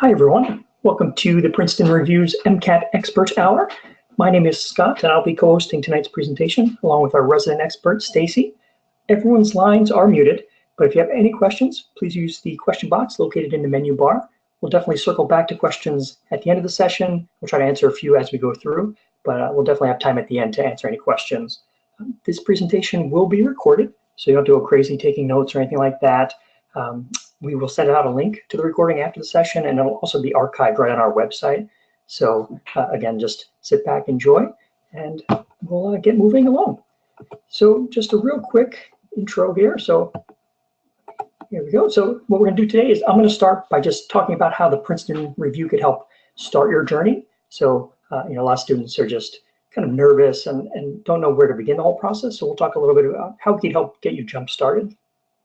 Hi, everyone. Welcome to the Princeton Review's MCAT Expert Hour. My name is Scott, and I'll be co-hosting tonight's presentation along with our resident expert, Stacey. Everyone's lines are muted, but if you have any questions, please use the question box located in the menu bar. We'll definitely circle back to questions at the end of the session. We'll try to answer a few as we go through, but we'll definitely have time at the end to answer any questions. This presentation will be recorded, so you don't go crazy taking notes or anything like that. We will send out a link to the recording after the session, and it'll also be archived right on our website. So again, just sit back, enjoy, and we'll get moving along. So just a real quick intro here. So here we go. So what we're going to do today is I'm going to start by just talking about how the Princeton Review could help start your journey. So a lot of students are just kind of nervous and don't know where to begin the whole process. So we'll talk a little bit about how we can help get you jump started.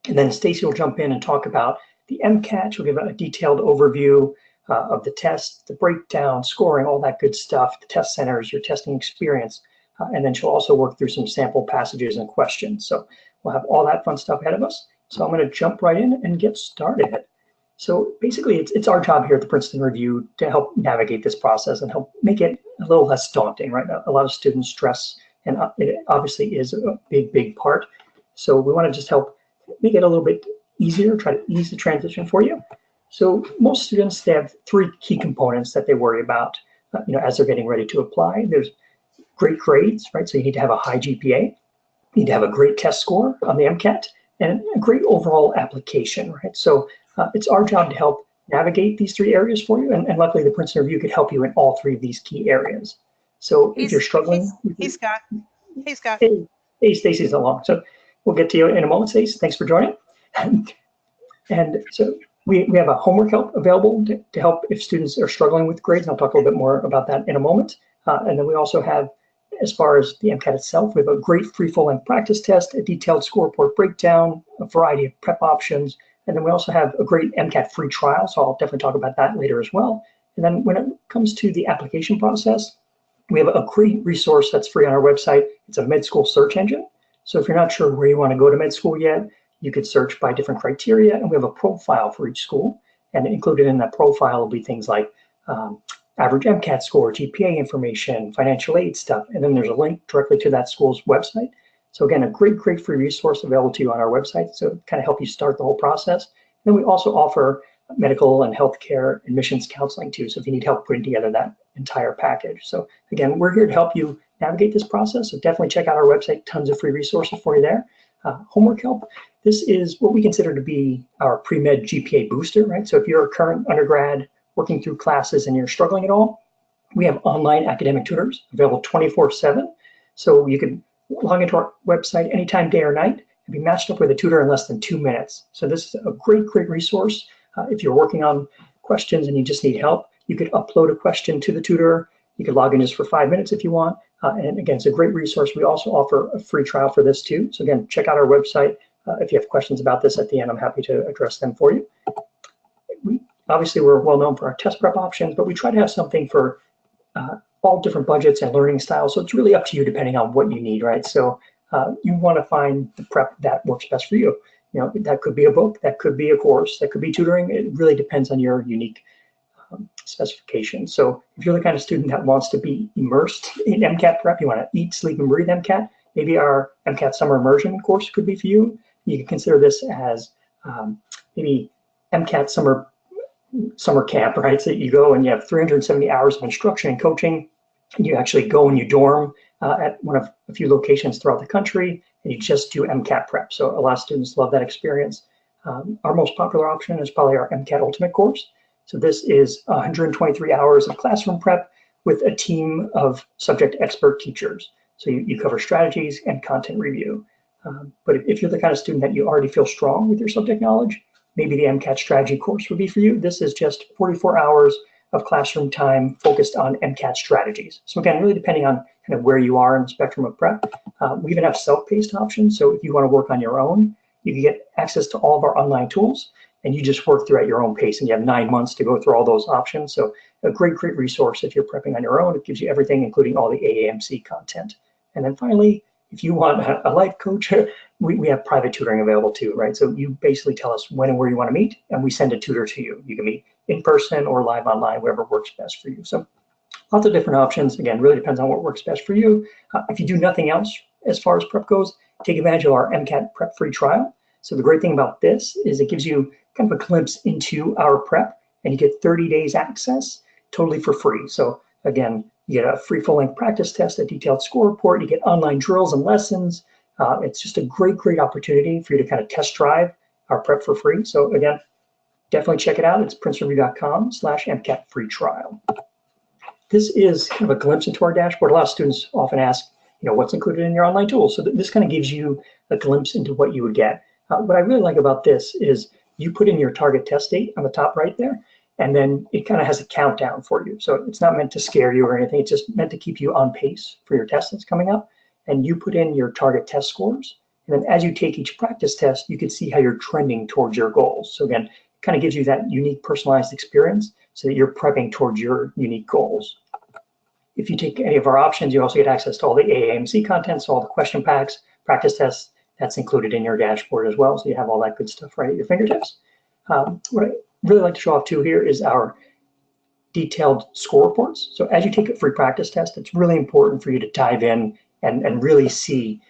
And then Stacey will jump in and talk about the MCAT. She'll give a detailed overview of the test, the breakdown, scoring, all that good stuff, the test centers, your testing experience. And then she'll also work through some sample passages and questions. So we'll have all that fun stuff ahead of us. So I'm going to jump right in and get started. So basically, it's our job here at the Princeton Review to help navigate this process and help make it a little less daunting, right? A lot of students stress, and it obviously is a big part. So we want to just help make it a little bit easier, try to ease the transition for you. So most students, they have three key components that they worry about, as they're getting ready to apply. There's great grades, right? So you need to have a high GPA, you need to have a great test score on the MCAT, and a great overall application, right? So it's our job to help navigate these three areas for you, and luckily the Princeton Review could help you in all three of these key areas. So if you're struggling, hey Scott. Hey, Stacey's along. So we'll get to you in a moment, Stacey. Thanks for joining. And so we have a homework help available to help if students are struggling with grades. And I'll talk a little bit more about that in a moment. And then we also have, as far as the MCAT itself, we have a great free full-length practice test, a detailed score report breakdown, a variety of prep options. And then we also have a great MCAT free trial. So I'll definitely talk about that later as well. And then when it comes to the application process, we have a great resource that's free on our website. It's a med school search engine. So if you're not sure where you want to go to med school yet, you could search by different criteria, and we have a profile for each school. And included in that profile will be things like average MCAT score, GPA information, financial aid stuff, and then there's a link directly to that school's website. So again, a great free resource available to you on our website, so kind of help you start the whole process. And then we also offer medical and healthcare admissions counseling too, so if you need help putting together that entire package. So again, we're here to help you navigate this process, so definitely check out our website, tons of free resources for you there. Homework help, this is what we consider to be our pre-med GPA booster, right? So if you're a current undergrad working through classes and you're struggling at all, we have online academic tutors available 24/7. So you can log into our website anytime, day or night, and be matched up with a tutor in less than 2 minutes. So this is a great resource. If you're working on questions and you just need help, you could upload a question to the tutor. You could log in just for 5 minutes if you want. And again, it's a great resource. We also offer a free trial for this too. So again, check out our website. If you have questions about this at the end, I'm happy to address them for you. Obviously, we're well known for our test prep options, but we try to have something for all different budgets and learning styles. So it's really up to you depending on what you need, right? So you want to find the prep that works best for you. That could be a book, that could be a course, that could be tutoring. It really depends on your unique specifications. So if you're the kind of student that wants to be immersed in MCAT prep, you want to eat, sleep, and breathe MCAT, maybe our MCAT summer immersion course could be for you. You can consider this as maybe MCAT summer camp, right? So you go and you have 370 hours of instruction and coaching. And you actually go and you dorm at one of a few locations throughout the country, and you just do MCAT prep. So a lot of students love that experience. Our most popular option is probably our MCAT Ultimate course. So this is 123 hours of classroom prep with a team of subject expert teachers. So you cover strategies and content review. But if you're the kind of student that you already feel strong with your subject knowledge, maybe the MCAT strategy course would be for you. This is just 44 hours of classroom time focused on MCAT strategies. So again, really depending on kind of where you are in the spectrum of prep. We even have self-paced options. So if you want to work on your own, you can get access to all of our online tools, and you just work through at your own pace, and you have 9 months to go through all those options. So a great resource if you're prepping on your own. It gives you everything, including all the AAMC content. And then finally, if you want a life coach, we have private tutoring available too, right? So you basically tell us when and where you want to meet, and we send a tutor to you. You can meet in person or live online, whatever works best for you. So lots of different options. Again, really depends on what works best for you. If you do nothing else as far as prep goes, take advantage of our MCAT prep free trial. So the great thing about this is it gives you kind of a glimpse into our prep, and you get 30 days access totally for free. So again, you get a free full-length practice test, a detailed score report, you get online drills and lessons. It's just a great opportunity for you to kind of test drive our prep for free. So again, definitely check it out. It's princetonreview.com/MCAT free trial. This is kind of a glimpse into our dashboard. A lot of students often ask, what's included in your online tools? So this kind of gives you a glimpse into what you would get. What I really like about this is you put in your target test date on the top right there, and then it kind of has a countdown for you. So it's not meant to scare you or anything. It's just meant to keep you on pace for your test that's coming up. And you put in your target test scores. And then as you take each practice test, you can see how you're trending towards your goals. So again, it kind of gives you that unique personalized experience so that you're prepping towards your unique goals. If you take any of our options, you also get access to all the AAMC content, so all the question packs, practice tests, that's included in your dashboard as well. So you have all that good stuff right at your fingertips. What I really like to show off too here is our detailed score reports. So as you take a free practice test, it's really important for you to dive in and really see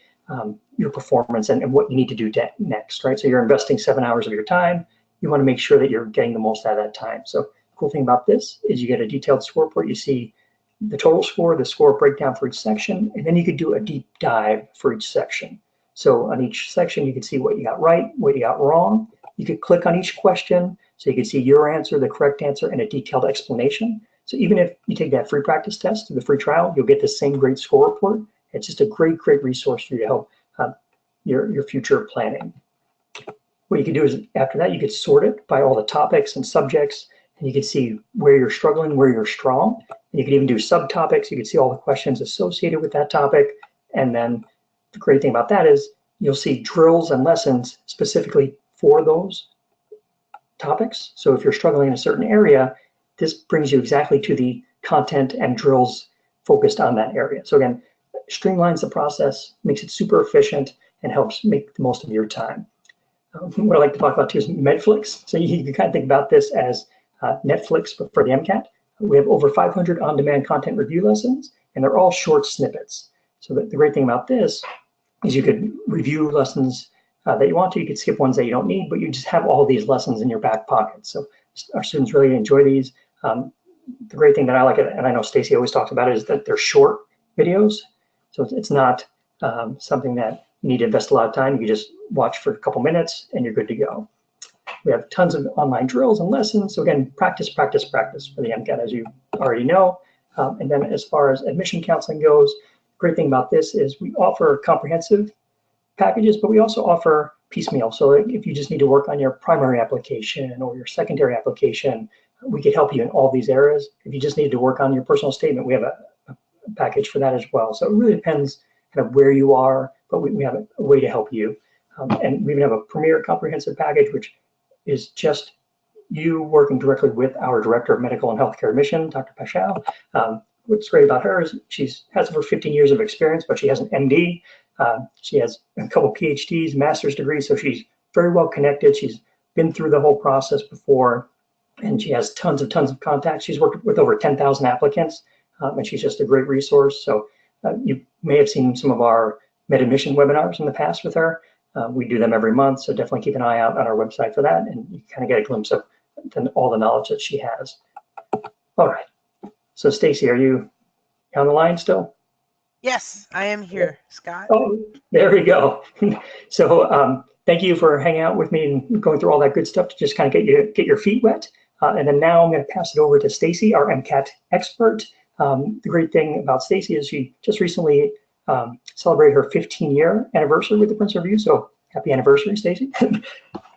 your performance and what you need to do next, right? So you're investing 7 hours of your time. You want to make sure that you're getting the most out of that time. So the cool thing about this is you get a detailed score report. You see the total score, the score breakdown for each section, and then you could do a deep dive for each section. So on each section, you can see what you got right, what you got wrong. You could click on each question, so you can see your answer, the correct answer, and a detailed explanation. So even if you take that free practice test, the free trial, you'll get the same great score report. It's just a great resource for you to help your future planning. What you can do is after that, you could sort it by all the topics and subjects, and you can see where you're struggling, where you're strong. And you can even do subtopics. You can see all the questions associated with that topic. And then the great thing about that is you'll see drills and lessons specifically for those topics. So if you're struggling in a certain area, this brings you exactly to the content and drills focused on that area. So again, streamlines the process, makes it super efficient, and helps make the most of your time. What I like to talk about too is Medflix. So you can kind of think about this as Netflix, but for the MCAT. We have over 500 on-demand content review lessons, and they're all short snippets. So the great thing about this is you could review lessons that you want to. You could skip ones that you don't need, but you just have all these lessons in your back pocket. So our students really enjoy these. The great thing that I like, and I know Stacey always talks about it, is that they're short videos. So it's not something that you need to invest a lot of time. You can just watch for a couple minutes and you're good to go. We have tons of online drills and lessons. So again, practice for the MCAT, as you already know. And then as far as admission counseling goes, the great thing about this is we offer comprehensive packages, but we also offer piecemeal. So if you just need to work on your primary application or your secondary application, we could help you in all these areas. If you just need to work on your personal statement, we have a package for that as well. So it really depends kind of where you are, but we have a way to help you. And we even have a premier comprehensive package, which is just you working directly with our Director of Medical and Healthcare Admission, Dr. Paschal. What's great about her is she has over 15 years of experience, but she has an MD. She has a couple PhDs, master's degrees, so she's very well connected. She's been through the whole process before, and she has tons of contacts. She's worked with over 10,000 applicants, and she's just a great resource. So you may have seen some of our med admission webinars in the past with her. We do them every month, so definitely keep an eye out on our website for that, and you kind of get a glimpse of all the knowledge that she has. All right. So Stacey, are you on the line still? Yes, I am here, Scott. Oh, there we go. So thank you for hanging out with me and going through all that good stuff to just kind of get your feet wet. And then now I'm going to pass it over to Stacey, our MCAT expert. The great thing about Stacey is she just recently celebrated her 15-year anniversary with the Princeton Review. So happy anniversary, Stacey.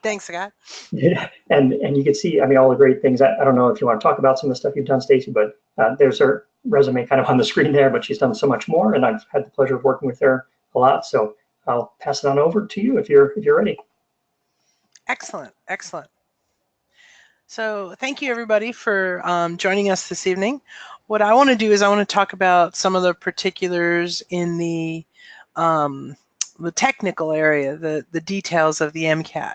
Thanks, Scott. Yeah, and you can see, I mean, all the great things. I don't know if you want to talk about some of the stuff you've done, Stacey, but there's her resume kind of on the screen there, but she's done so much more, and I've had the pleasure of working with her a lot. So I'll pass it on over to you if you're ready. Excellent. So thank you, everybody, for joining us this evening. What I want to do is I want to talk about some of the particulars in the technical area, the details of the MCAT.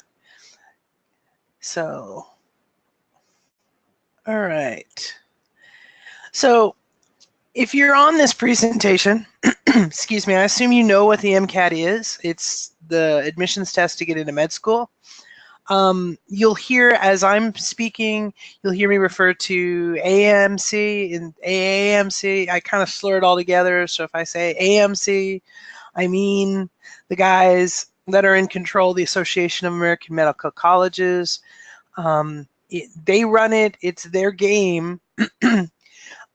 So All right. So if you're on this presentation, excuse me, I assume you know what the MCAT is. It's the admissions test to get into med school. You'll hear, as I'm speaking, you'll hear me refer to AMC and AAMC. I kind of slur it all together. So if I say AMC, I mean the guys that are in control, the Association of American Medical Colleges. They run it. It's their game. I'm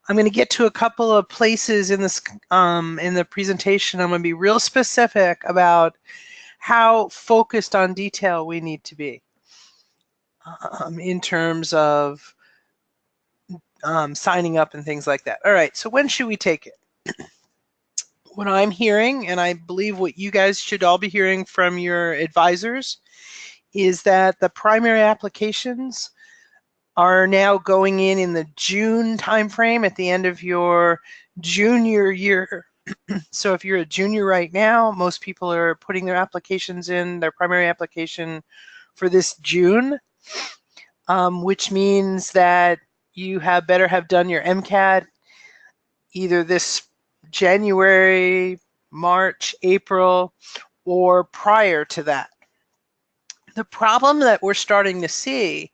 going to get to a couple of places in this in the presentation. I'm going to be real specific about how focused on detail we need to be in terms of signing up and things like that. All right, so when should we take it? What I'm hearing, and I believe what you guys should all be hearing from your advisors, is that the primary applications are now going in the June timeframe at the end of your junior year. So if you're a junior right now, most people are putting their applications in, their primary application for this June, which means that you better have done your MCAT either this January, March, April, or prior to that. The problem that we're starting to see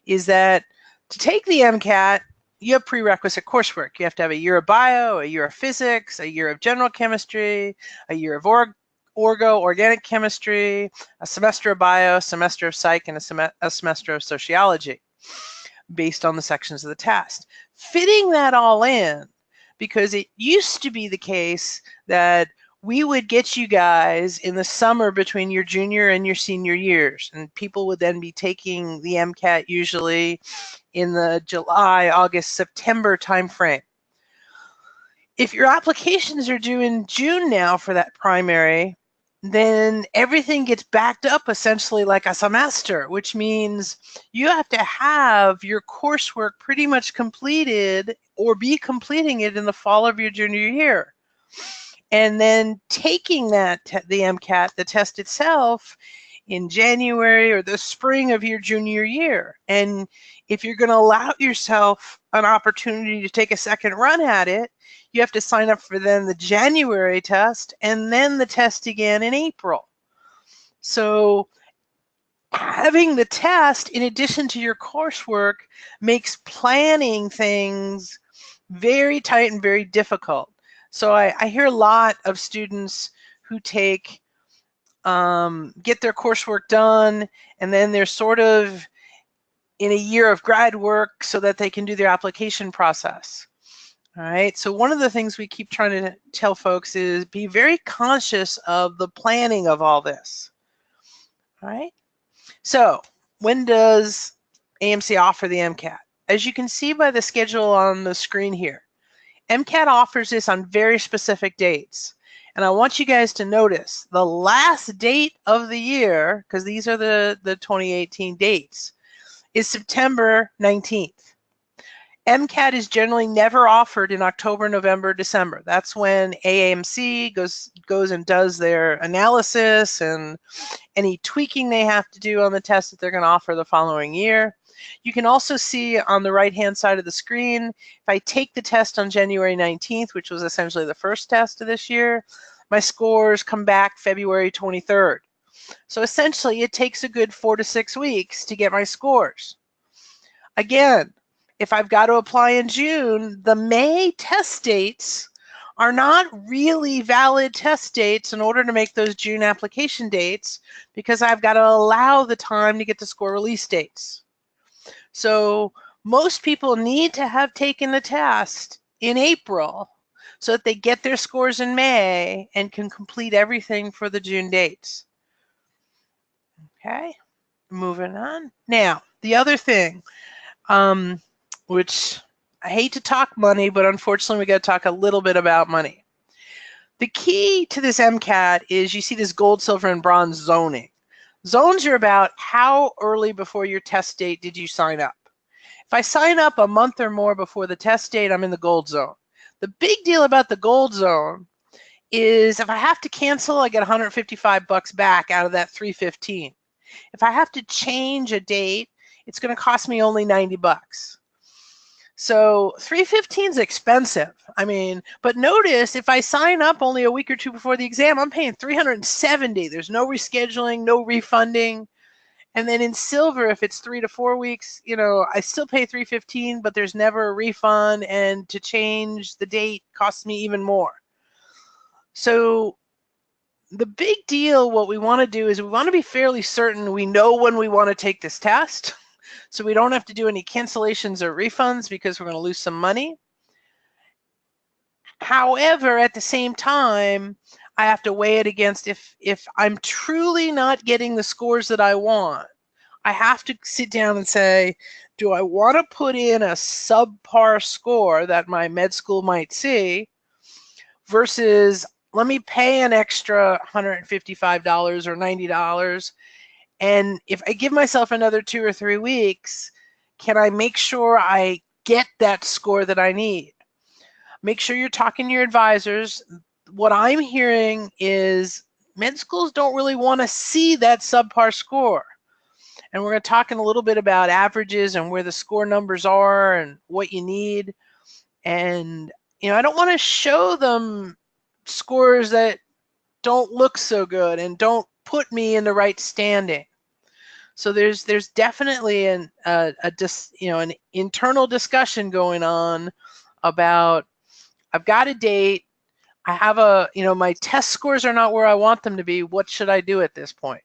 is that to take the MCAT, you have prerequisite coursework. You have to have a year of bio, a year of physics, a year of general chemistry, a year of organic chemistry, a semester of bio, a semester of psych, and a semester of sociology based on the sections of the test. Fitting that all in, because it used to be the case that we would get you guys in the summer between your junior and your senior years, and people would then be taking the MCAT usually in the July, August, September timeframe. If your applications are due in June now for that primary, then everything gets backed up essentially like a semester, which means you have to have your coursework pretty much completed or be completing it in the fall of your junior year. And then taking that, the MCAT, the test itself, in January or the spring of your junior year. And if you're going to allow yourself an opportunity to take a second run at it, you have to sign up for then the January test and then the test again in April. So having the test in addition to your coursework makes planning things very tight and very difficult. So I hear a lot of students who take, get their coursework done, and then they're sort of in a year of grad work so that they can do their application process. All right, so one of the things we keep trying to tell folks is be very conscious of the planning of all this. All right, so when does AMC offer the MCAT? As you can see by the schedule on the screen here, MCAT offers this on very specific dates. And I want you guys to notice the last date of the year, because these are the 2018 dates, is September 19th. MCAT is generally never offered in October, November, December. That's when AAMC goes and does their analysis and any tweaking they have to do on the test that they're going to offer the following year. You can also see on the right-hand side of the screen, if I take the test on January 19th, which was essentially the first test of this year, my scores come back February 23rd. So essentially, it takes a good 4 to 6 weeks to get my scores. Again, if I've got to apply in June, the May test dates are not really valid test dates in order to make those June application dates, because I've got to allow the time to get the score release dates. So most people need to have taken the test in April so that they get their scores in May and can complete everything for the June dates. Okay, moving on. Now, the other thing, which I hate to talk money, but unfortunately we got to talk a little bit about money. The key to this MCAT is you see this gold, silver, and bronze zoning. Zones are about how early before your test date did you sign up. If I sign up a month or more before the test date, I'm in the gold zone. The big deal about the gold zone is if I have to cancel, I get $155 back out of that $315. If I have to change a date, it's going to cost me only $90. So 315 is expensive. I mean, but notice if I sign up only a week or two before the exam, I'm paying $370. There's no rescheduling, no refunding. And then in silver, if it's 3 to 4 weeks, I still pay $315, but there's never a refund, and to change the date costs me even more. So the big deal, what we want to do is we want to be fairly certain we know when we want to take this test, so we don't have to do any cancellations or refunds because we're going to lose some money. However, at the same time, I have to weigh it against if I'm truly not getting the scores that I want, I have to sit down and say, do I want to put in a subpar score that my med school might see versus let me pay an extra $155 or $90, and if I give myself another 2 or 3 weeks, can I make sure I get that score that I need? Make sure you're talking to your advisors. What I'm hearing is med schools don't really want to see that subpar score. And we're going to talk in a little bit about averages and where the score numbers are and what you need. And, I don't want to show them scores that don't look so good and don't put me in the right standing. So there's definitely an internal discussion going on about, I've got a date, I have my test scores are not where I want them to be. What should I do at this point?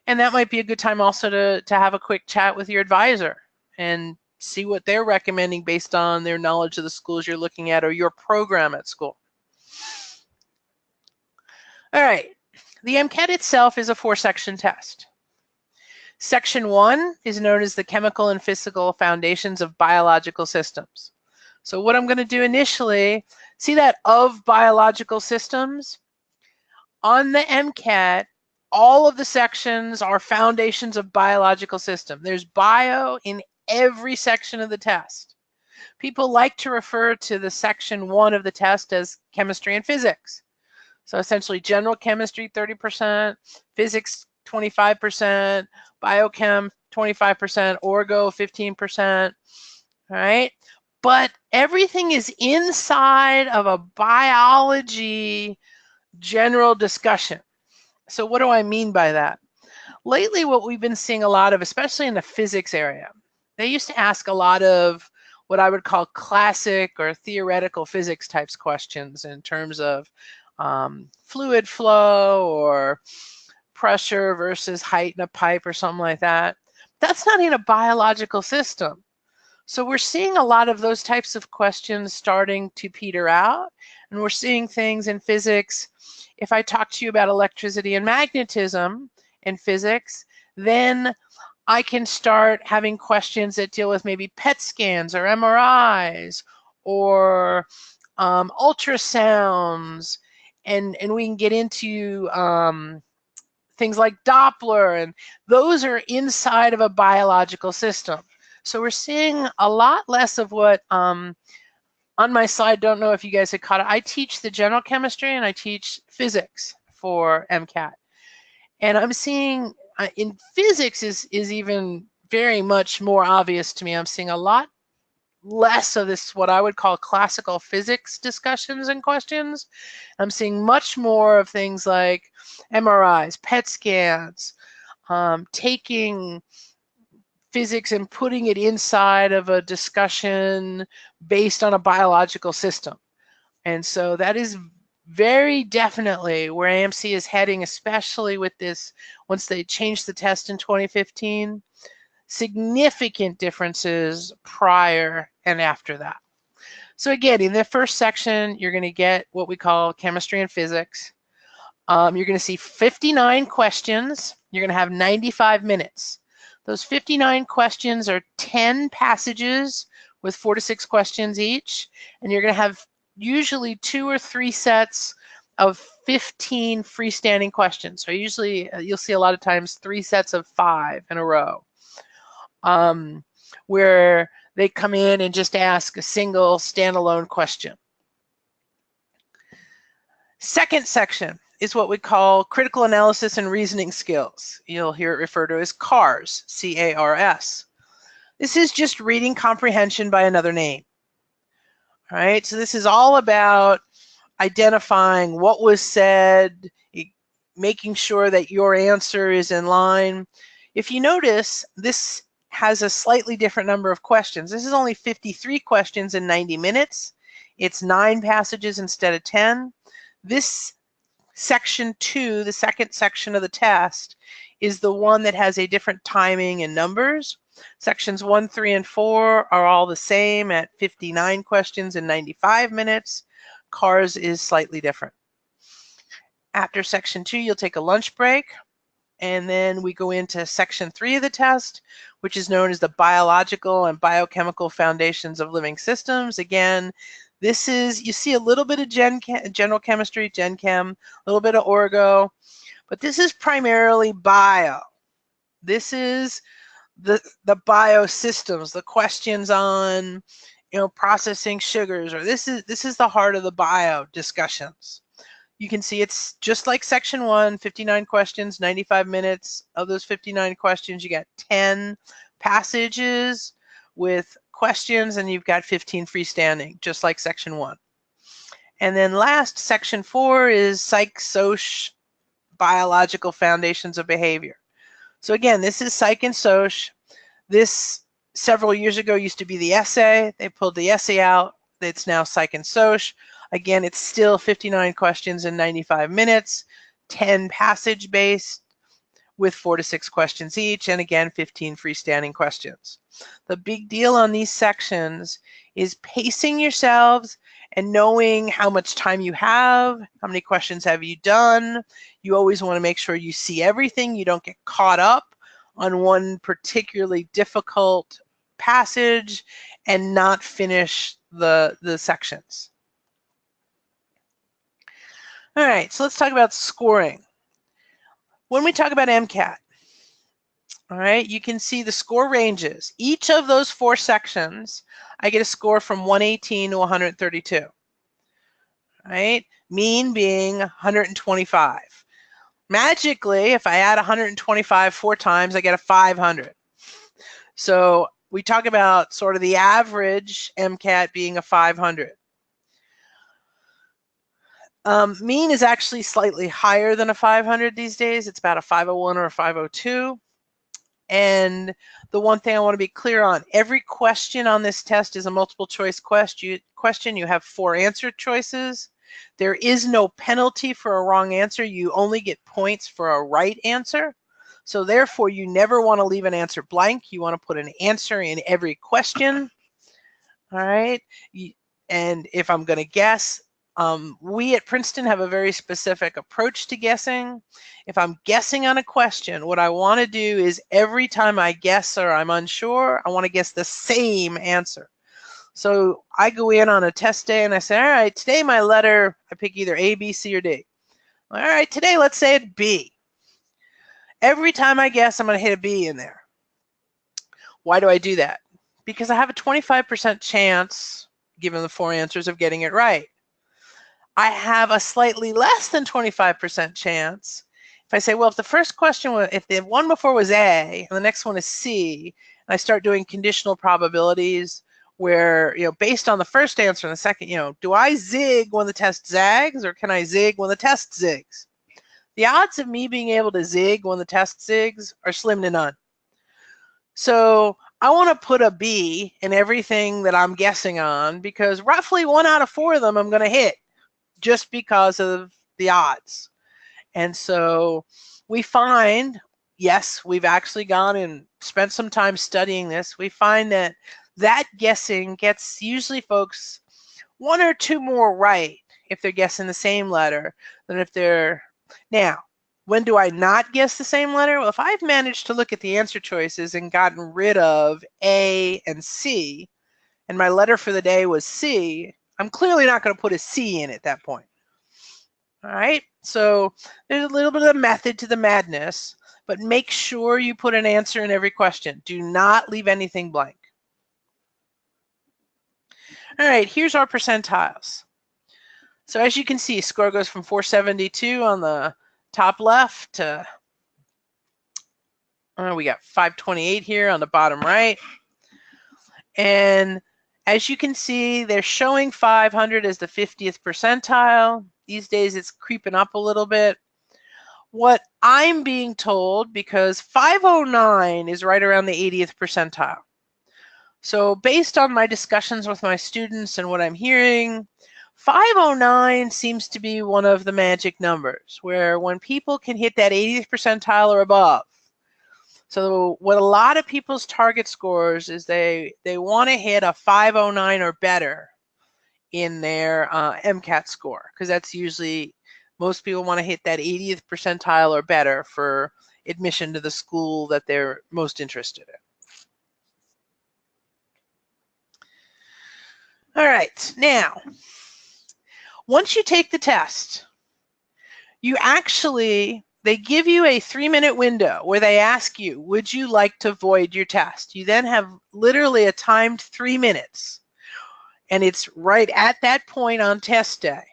And that might be a good time also to have a quick chat with your advisor and see what they're recommending based on their knowledge of the schools you're looking at or your program at school. All right, the MCAT itself is a 4-section test. Section 1 is known as the Chemical and Physical Foundations of Biological Systems. So what I'm going to do initially, see that of biological systems? On the MCAT, all of the sections are foundations of biological system. There's bio in every section of the test. People like to refer to the section 1 of the test as chemistry and physics. So essentially general chemistry 30%, physics 25%, biochem 25%, orgo 15%, all right? But everything is inside of a biology general discussion. So what do I mean by that? Lately, what we've been seeing a lot of, especially in the physics area, they used to ask a lot of what I would call classic or theoretical physics types questions in terms of fluid flow or pressure versus height in a pipe or something like that. That's not in a biological system. So we're seeing a lot of those types of questions starting to peter out, and we're seeing things in physics. If I talk to you about electricity and magnetism in physics, then I can start having questions that deal with maybe PET scans or MRIs or ultrasounds, and we can get into things like Doppler, and those are inside of a biological system. So we're seeing a lot less of what, on my slide, don't know if you guys had caught it, I teach the general chemistry and I teach physics for MCAT. And I'm seeing, in physics is even very much more obvious to me. I'm seeing a lot less of this, what I would call classical physics discussions and questions. I'm seeing much more of things like MRIs, PET scans, taking physics and putting it inside of a discussion based on a biological system. And so that is very definitely where AMC is heading, especially with this, once they changed the test in 2015, significant differences prior and after that. So again, in the first section, you're going to get what we call chemistry and physics. You're going to see 59 questions. You're going to have 95 minutes. Those 59 questions are 10 passages with 4 to 6 questions each, and you're going to have usually 2 or 3 sets of 15 freestanding questions. So usually you'll see a lot of times 3 sets of 5 in a row, where they come in and just ask a single standalone question. Second section is what we call critical analysis and reasoning skills. You'll hear it referred to as CARS, C-A-R-S. This is just reading comprehension by another name. All right, so this is all about identifying what was said, making sure that your answer is in line. If you notice, this has a slightly different number of questions. This is only 53 questions in 90 minutes. It's 9 passages instead of 10. This section 2, the second section of the test, is the one that has a different timing and numbers. Sections 1, 3, and 4 are all the same at 59 questions in 95 minutes. CARS is slightly different. After section 2, you'll take a lunch break, and then we go into section 3 of the test, which is known as the biological and biochemical foundations of living systems. Again, this is, you see a little bit of general chemistry, Gen Chem, a little bit of orgo, but this is primarily bio. This is the biosystems, the questions on, processing sugars, or this is the heart of the bio discussions. You can see it's just like section 1, 59 questions, 95 minutes. Of those 59 questions, you got 10 passages with questions, and you've got 15 freestanding, just like section 1. And then last, section 4 is psych, soc, biological foundations of behavior. So again, this is psych and soc. This, several years ago, used to be the essay. They pulled the essay out. It's now psych and soc. Again, it's still 59 questions in 95 minutes, 10 passage based with 4 to 6 questions each, and again, 15 freestanding questions. The big deal on these sections is pacing yourselves and knowing how much time you have, how many questions have you done. You always want to make sure you see everything. You don't get caught up on one particularly difficult passage and not finish the sections. All right, so let's talk about scoring. When we talk about MCAT, all right, you can see the score ranges. Each of those 4 sections, I get a score from 118 to 132. All right, mean being 125. Magically, if I add 125 4 times, I get a 500. So we talk about sort of the average MCAT being a 500. Mean is actually slightly higher than a 500 these days. It's about a 501 or a 502. And the one thing I want to be clear on, every question on this test is a multiple choice question. You have 4 answer choices. There is no penalty for a wrong answer. You only get points for a right answer. So therefore, you never want to leave an answer blank. You want to put an answer in every question. All right. And if I'm going to guess, we at Princeton have a very specific approach to guessing. If I'm guessing on a question, what I want to do is every time I guess or I'm unsure, I want to guess the same answer. So I go in on a test day and I say, all right, today my letter, I pick either A, B, C, or D. All right, today let's say it's B. Every time I guess, I'm going to hit a B in there. Why do I do that? Because I have a 25% chance, given the 4 answers, of getting it right. I have a slightly less than 25% chance. If I say, well, if the first question was, if the one before was A and the next one is C, and I start doing conditional probabilities where, based on the first answer and the second, do I zig when the test zags or can I zig when the test zigs? The odds of me being able to zig when the test zigs are slim to none. So I want to put a B in everything that I'm guessing on because roughly 1 out of 4 of them I'm going to hit, just because of the odds. And so we find, yes, we've actually gone and spent some time studying this. We find that guessing gets usually folks 1 or 2 more right if they're guessing the same letter than if they're... Now, when do I not guess the same letter? Well, if I've managed to look at the answer choices and gotten rid of A and C, and my letter for the day was C, I'm clearly not going to put a C in at that point. All right, so there's a little bit of method to the madness, but make sure you put an answer in every question. Do not leave anything blank. All right, here's our percentiles. So as you can see, score goes from 472 on the top left to, we got 528 here on the bottom right. And As you can see, they're showing 500 as the 50th percentile. These days it's creeping up a little bit. What I'm being told, because 509 is right around the 80th percentile. So based on my discussions with my students and what I'm hearing, 509 seems to be one of the magic numbers, where when people can hit that 80th percentile or above. So what a lot of people's target scores is they want to hit a 509 or better in their MCAT score, because that's usually, most people want to hit that 80th percentile or better for admission to the school that they're most interested in. All right, now, once you take the test, they give you a 3-minute window where they ask you, would you like to void your test? You then have literally a timed 3 minutes, and it's right at that point on test day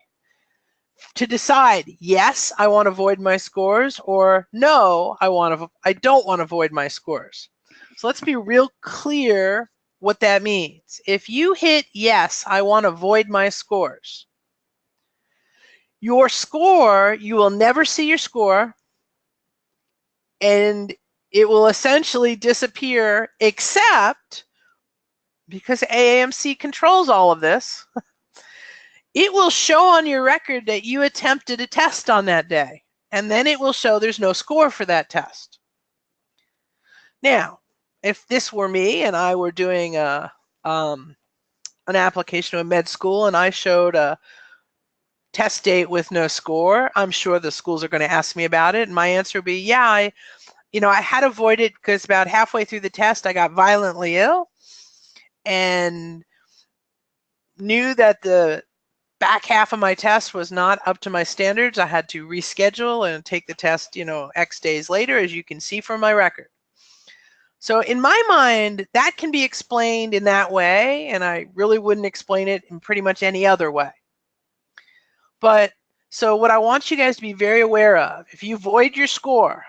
to decide, yes, I want to void my scores, or no, I don't want to void my scores. So let's be real clear what that means. If you hit yes, I want to void my scores, your score, you will never see your score, and it will essentially disappear, except because AAMC controls all of this, it will show on your record that you attempted a test on that day, and then it will show there's no score for that test. Now, if this were me and I were doing an application to a med school and I showed a test date with no score, I'm sure the schools are going to ask me about it, and my answer would be, yeah, I had to void it because about halfway through the test I got violently ill and knew that the back half of my test was not up to my standards. I had to reschedule and take the test, X days later, as you can see from my record. So in my mind, that can be explained in that way, and I really wouldn't explain it in pretty much any other way. But so what I want you guys to be very aware of, if you void your score,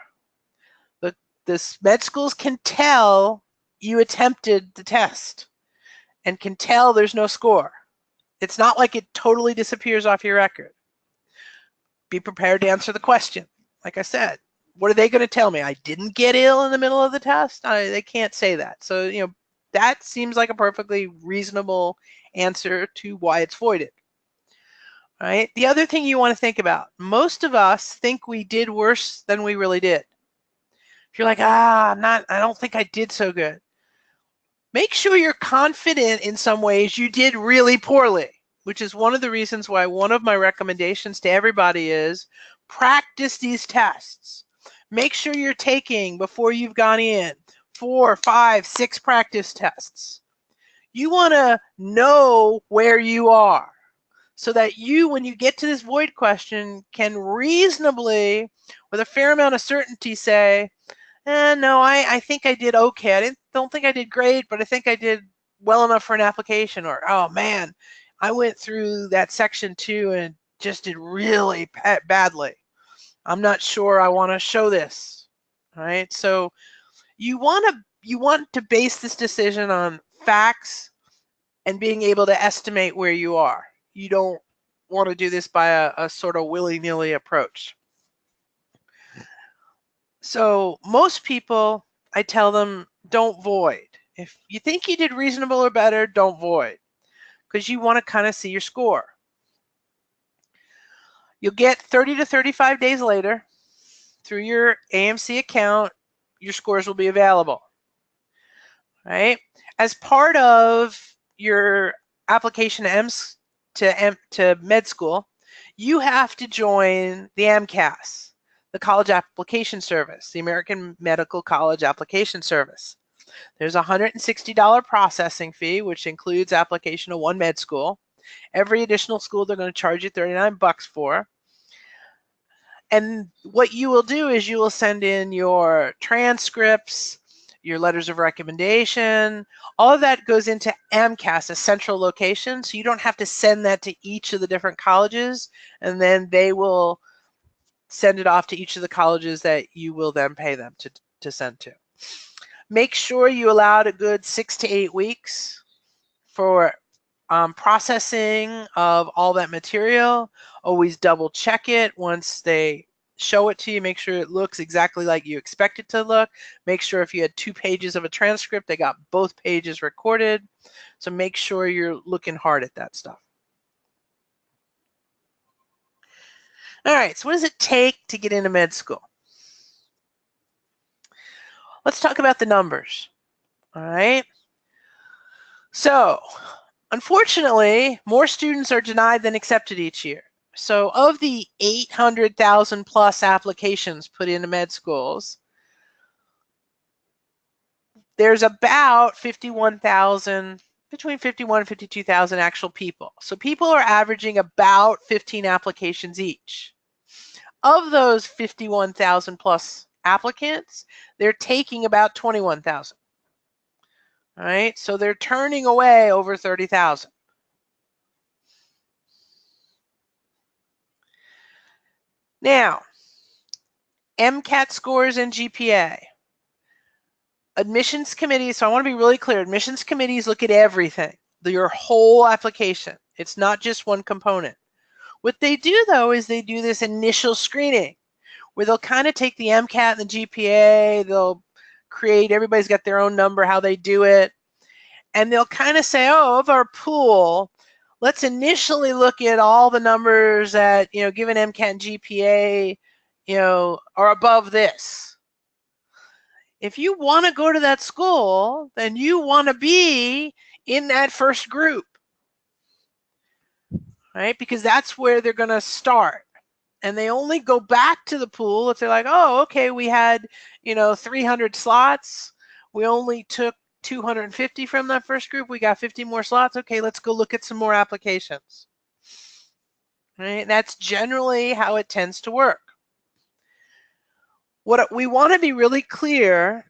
the med schools can tell you attempted the test and can tell there's no score. It's not like it totally disappears off your record. Be prepared to answer the question. Like I said, what are they going to tell me? I didn't get ill in the middle of the test? They can't say that. So, that seems like a perfectly reasonable answer to why it's voided. All right. The other thing you want to think about, most of us think we did worse than we really did. If you're like, I don't think I did so good, make sure you're confident in some ways you did really poorly, which is one of the reasons why one of my recommendations to everybody is practice these tests. Make sure you're taking, before you've gone in, 4, 5, 6 practice tests. You want to know where you are so that you, when you get to this void question, can reasonably, with a fair amount of certainty, say, no, I think I did okay. I don't think I did great, but I think I did well enough for an application. Or, oh man, I went through that section 2 and just did really badly. I'm not sure I want to show this. All right. So you want to base this decision on facts and being able to estimate where you are. You don't want to do this by a sort of willy-nilly approach. So most people, I tell them, don't void. If you think you did reasonable or better, don't void, because you want to kind of see your score. You'll get 30 to 35 days later, through your AMC account, your scores will be available. Right? As part of your application to med school, you have to join the AMCAS, the College Application Service, the American Medical College Application Service. There's a $160 processing fee, which includes application to one med school. Every additional school they're going to charge you $39 for. And what you will do is you will send in your transcripts, your letters of recommendation. All of that goes into AMCAS, a central location, so you don't have to send that to each of the different colleges, and then they will send it off to each of the colleges that you will then pay them to send to. Make sure you allowed a good 6 to 8 weeks for processing of all that material. Always double check it once they show it to you. Make sure it looks exactly like you expect it to look. Make sure if you had 2 pages of a transcript, they got both pages recorded. So make sure you're looking hard at that stuff. All right, so what does it take to get into med school? Let's talk about the numbers. All right. So, unfortunately, more students are denied than accepted each year. So, of the 800,000 plus applications put into med schools, there's about 51,000, between 51 and 52,000 actual people. So people are averaging about 15 applications each. Of those 51,000 plus applicants, they're taking about 21,000. All right, so they're turning away over 30,000. Now, MCAT scores and GPA. Admissions committees, so I want to be really clear, admissions committees look at everything, your whole application. It's not just one component. What they do, though, is they do this initial screening where they'll kind of take the MCAT and the GPA, they'll create, everybody's got their own number, how they do it, and they'll kind of say, oh, of our pool, let's initially look at all the numbers that, given MCAT and GPA, are above this. If you want to go to that school, then you want to be in that first group, right? Because that's where they're going to start. And they only go back to the pool if they're like, oh, okay, we had, 300 slots. We only took 250 from that first group. We got 50 more slots. Okay, let's go look at some more applications. Right? That's generally how it tends to work. What we want to be really clear,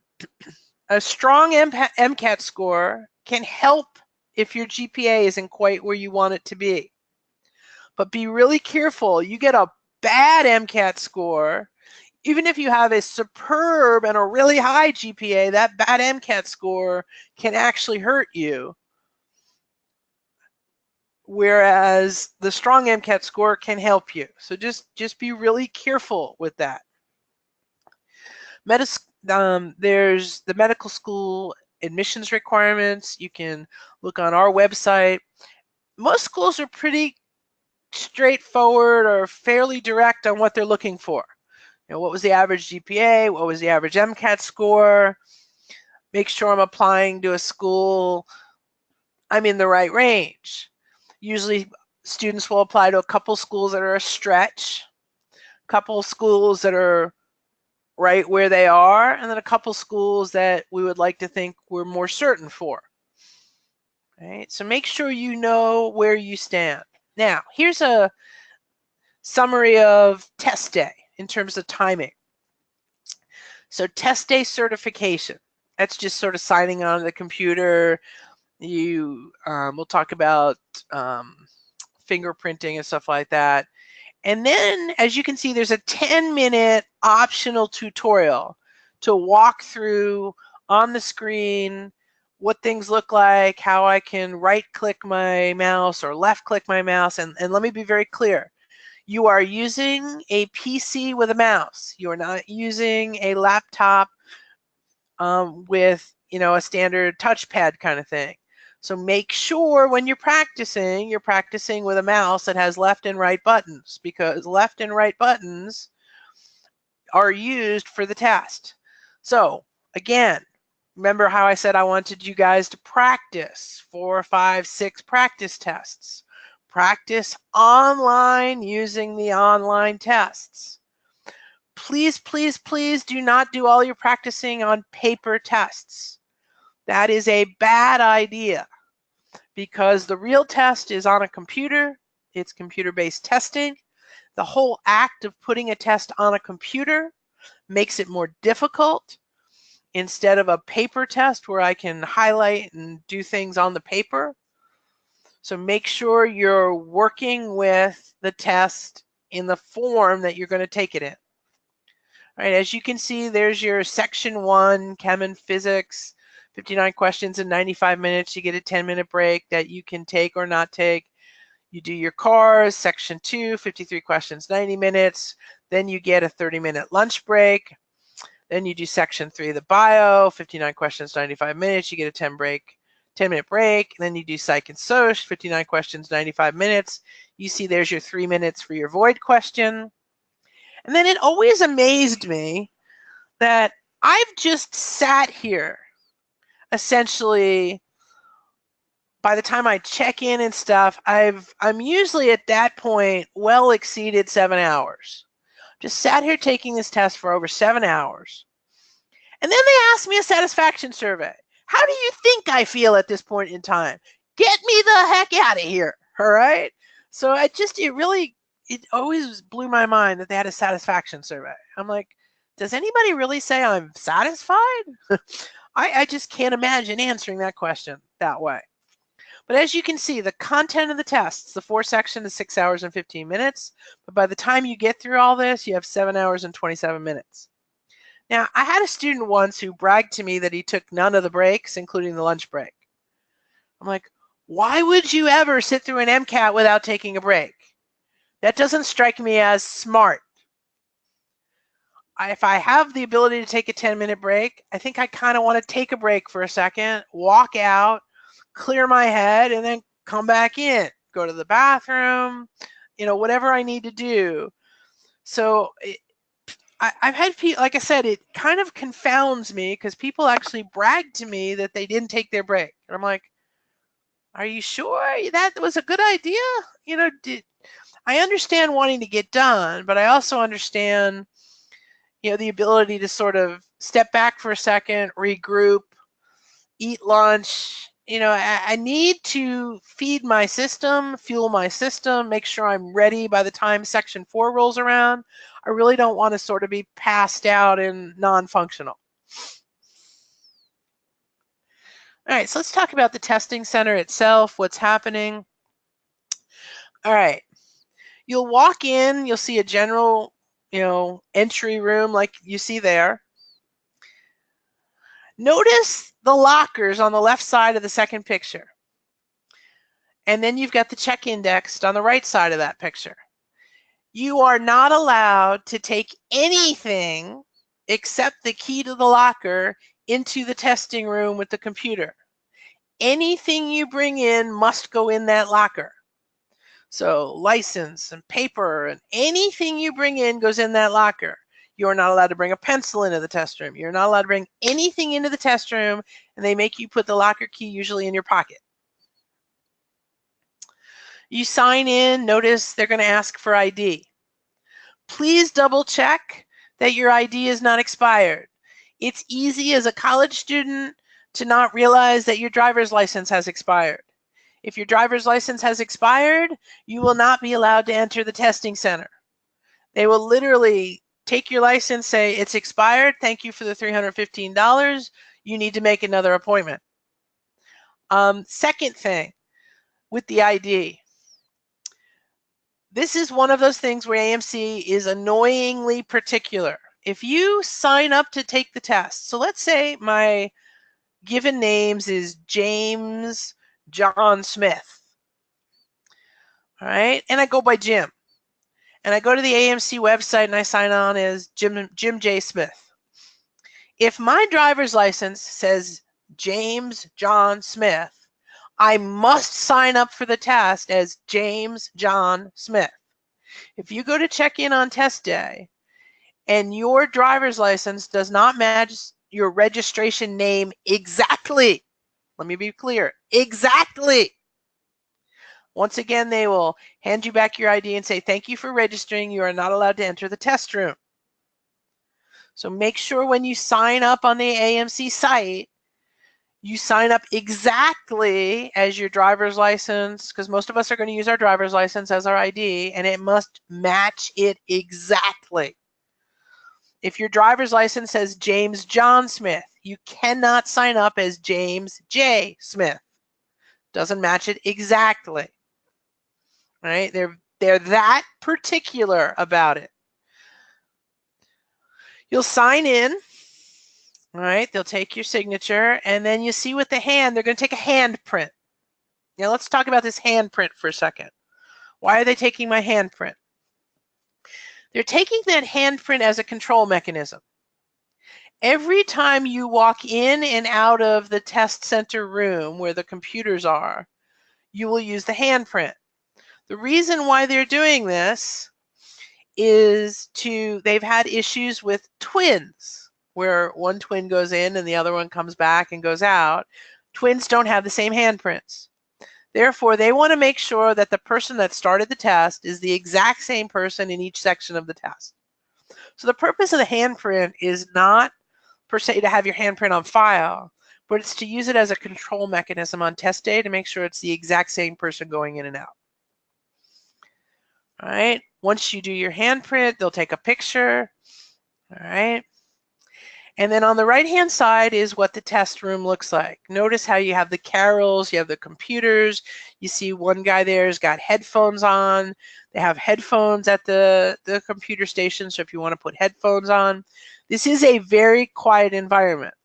a strong MCAT score can help if your GPA isn't quite where you want it to be. But be really careful. You get a bad MCAT score, even if you have a superb and a really high GPA, that bad MCAT score can actually hurt you. Whereas the strong MCAT score can help you. So just be really careful with that. There's the medical school admissions requirements. You can look on our website. Most schools are pretty straightforward or fairly direct on what they're looking for. What was the average GPA? What was the average MCAT score? Make sure I'm applying to a school I'm in the right range. Usually students will apply to a couple schools that are a stretch, a couple schools that are right where they are, and then a couple schools that we would like to think we're more certain for. Right? So make sure you know where you stand. Now, here's a summary of test day in terms of timing. So test day certification, that's just sort of signing on the computer. We'll talk about fingerprinting and stuff like that. And then, as you can see, there's a 10-minute optional tutorial to walk through on the screen what things look like, how I can right-click my mouse or left-click my mouse. And let me be very clear. You are using a PC with a mouse. You are not using a laptop with, a standard touchpad kind of thing. So make sure when you're practicing with a mouse that has left and right buttons, because left and right buttons are used for the test. So again, remember how I said I wanted you guys to practice 4, 5, 6 practice tests. Practice online using the online tests. Please, please, please do not do all your practicing on paper tests. That is a bad idea because the real test is on a computer. It's computer-based testing. The whole act of putting a test on a computer makes it more difficult instead of a paper test where I can highlight and do things on the paper. So make sure you're working with the test in the form that you're going to take it in. All right, as you can see, there's your section 1, Chem and Physics, 59 questions in 95 minutes. You get a 10-minute break that you can take or not take. You do your cars, section 2, 53 questions, 90 minutes. Then you get a 30-minute lunch break. Then you do section 3 of the bio, 59 questions, 95 minutes. You get a 10-minute break. And then you do psych and soc, 59 questions, 95 minutes. You see there's your 3 minutes for your void question. And then it always amazed me that I've just sat here essentially. By the time I check in and stuff, I'm usually at that point well exceeded 7 hours. Just sat here taking this test for over 7 hours. And then they asked me a satisfaction survey. How do you think I feel at this point in time? Get me the heck out of here, all right? So it always blew my mind that they had a satisfaction survey. I'm like, does anybody really say I'm satisfied? I just can't imagine answering that question that way. But as you can see, the content of the tests, the 4 sections is 6 hours and 15 minutes. But by the time you get through all this, you have 7 hours and 27 minutes. Now, I had a student once who bragged to me that he took none of the breaks, including the lunch break. I'm like, why would you ever sit through an MCAT without taking a break? That doesn't strike me as smart. If I have the ability to take a 10-minute break, I think I kind of want to take a break for a second, walk out, clear my head, and then come back in, go to the bathroom, whatever I need to do. So I've had people, like I said, it kind of confounds me because people actually brag to me that they didn't take their break. And I'm like, are you sure that was a good idea? I understand wanting to get done, but I also understand, the ability to sort of step back for a second, regroup, eat lunch. I need to feed my system, fuel my system, make sure I'm ready by the time section 4 rolls around. I really don't want to sort of be passed out and non-functional. All right, so let's talk about the testing center itself, what's happening. All right, you'll walk in, you'll see a general, entry room like you see there. Notice the lockers on the left side of the second picture. And then you've got the check indexed on the right side of that picture. You are not allowed to take anything except the key to the locker into the testing room with the computer. Anything you bring in must go in that locker. So license and paper and anything you bring in goes in that locker. You're not allowed to bring a pencil into the test room. You're not allowed to bring anything into the test room, and they make you put the locker key usually in your pocket. You sign in, notice they're going to ask for ID. Please double check that your ID is not expired. It's easy as a college student to not realize that your driver's license has expired. If your driver's license has expired, you will not be allowed to enter the testing center. They will literally take your license, say it's expired, thank you for the $315, you need to make another appointment. Second thing with the ID, this is one of those things where AMC is annoyingly particular. If you sign up to take the test, so let's say my given names is James John Smith, all right, and I go by Jim. And I go to the AMC website and I sign on as Jim J. Smith. If my driver's license says James John Smith, I must sign up for the test as James John Smith. If you go to check in on test day and your driver's license does not match your registration name exactly, let me be clear, exactly. Once again, they will hand you back your ID and say, thank you for registering. You are not allowed to enter the test room. So make sure when you sign up on the AMC site, you sign up exactly as your driver's license, because most of us are going to use our driver's license as our ID, and it must match it exactly. If your driver's license says James John Smith, you cannot sign up as James J. Smith. Doesn't match it exactly. Right? They're that particular about it. You'll sign in, All right, they'll take your signature, and then you see with the hand, they're going to take a hand print. Now let's talk about this hand print for a second. Why are they taking my hand print? They're taking that hand print as a control mechanism. Every time you walk in and out of the test center room where the computers are, you will use the handprint. The reason why they're doing this is they've had issues with twins, where one twin goes in and the other one comes back and goes out. Twins don't have the same handprints. Therefore, they want to make sure that the person that started the test is the exact same person in each section of the test. So the purpose of the handprint is not per se to have your handprint on file, but it's to use it as a control mechanism on test day to make sure it's the exact same person going in and out. All right, once you do your handprint, they'll take a picture. All right, and then on the right-hand side is what the test room looks like. Notice how you have the carrels, you have the computers. You see one guy there has got headphones on. They have headphones at the computer station, so if you want to put headphones on. This is a very quiet environment.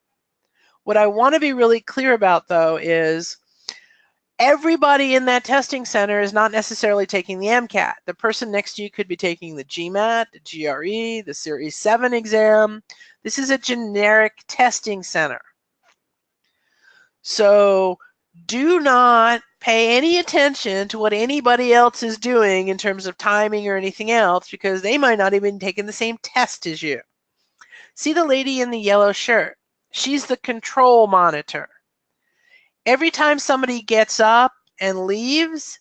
What I want to be really clear about, though, is everybody in that testing center is not necessarily taking the MCAT. The person next to you could be taking the GMAT, the GRE, the Series 7 exam. This is a generic testing center. So do not pay any attention to what anybody else is doing in terms of timing or anything else, because they might not even be taking the same test as you. See the lady in the yellow shirt? She's the control monitor. Every time somebody gets up and leaves,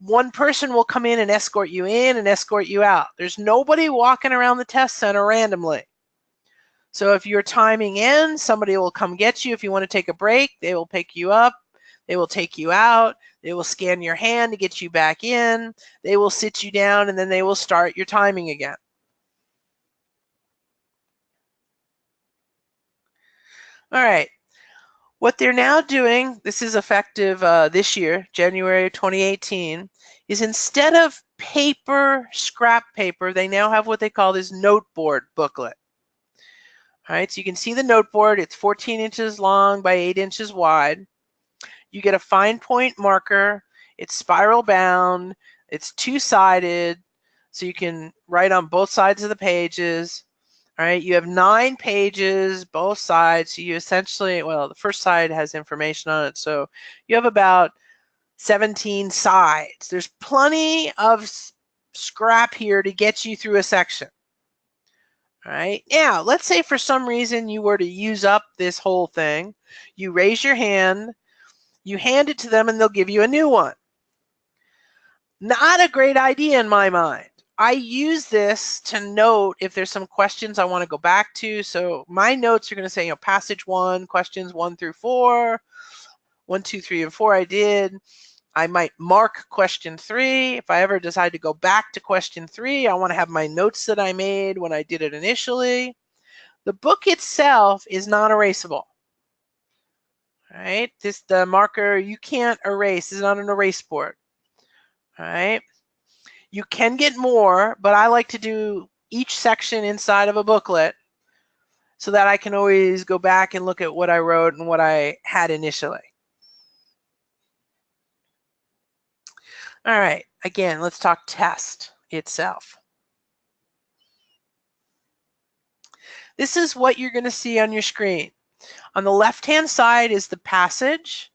one person will come in and escort you in and escort you out. There's nobody walking around the test center randomly. So if your timing ends, somebody will come get you. If you want to take a break, they will pick you up. They will take you out. They will scan your hand to get you back in. They will sit you down, and then they will start your timing again. All right. What they're now doing, this is effective this year, January 2018, is instead of paper, scrap paper, they now have what they call this note board booklet. All right, so you can see the note board. It's 14 inches long by 8 inches wide. You get a fine point marker. It's spiral bound. It's two-sided, so you can write on both sides of the pages. All right, you have 9 pages, both sides. So you essentially, well, the first side has information on it. So you have about 17 sides. There's plenty of scrap here to get you through a section. All right, now let's say for some reason you were to use up this whole thing. You raise your hand, you hand it to them, and they'll give you a new one. Not a great idea in my mind. I use this to note if there's some questions I want to go back to. So my notes are going to say, passage 1, questions 1 through 4, 1, 2, 3, and 4 I did. I might mark question 3. If I ever decide to go back to question 3, I want to have my notes that I made when I did it initially. The book itself is not erasable. All right, the marker you can't erase. This is not an erase board. All right. You can get more, but I like to do each section inside of a booklet so that I can always go back and look at what I wrote and what I had initially. All right, again, let's talk test itself. This is what you're going to see on your screen. On the left-hand side is the passage.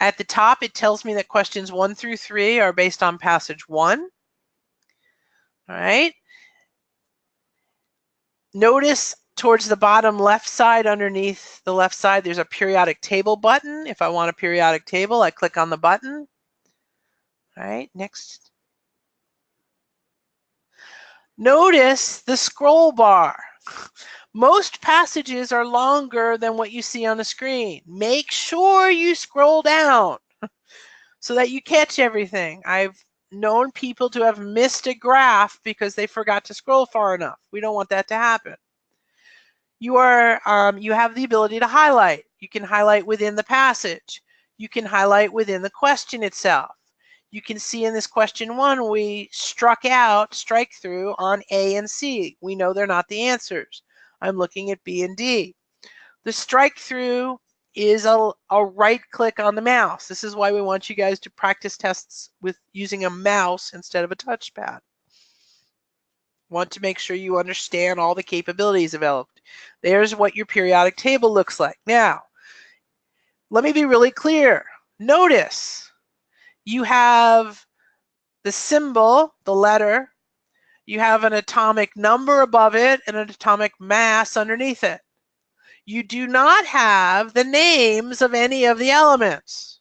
At the top, it tells me that questions 1 through 3 are based on passage 1. All right. Notice towards the bottom left side, underneath the left side, there's a periodic table button. If I want a periodic table, I click on the button. All right, next. Notice the scroll bar. Most passages are longer than what you see on the screen. Make sure you scroll down so that you catch everything. I've known people to have missed a graph because they forgot to scroll far enough. We don't want that to happen. You have the ability to highlight. You can highlight within the passage. You can highlight within the question itself. You can see in this question 1, we strike through on A and C. We know they're not the answers. I'm looking at B and D. The strike through is a right click on the mouse. This is why we want you guys to practice tests with using a mouse instead of a touchpad. Want to make sure you understand all the capabilities developed. There's what your periodic table looks like. Now, let me be really clear. Notice you have the symbol, the letter, you have an atomic number above it and an atomic mass underneath it. You do not have the names of any of the elements.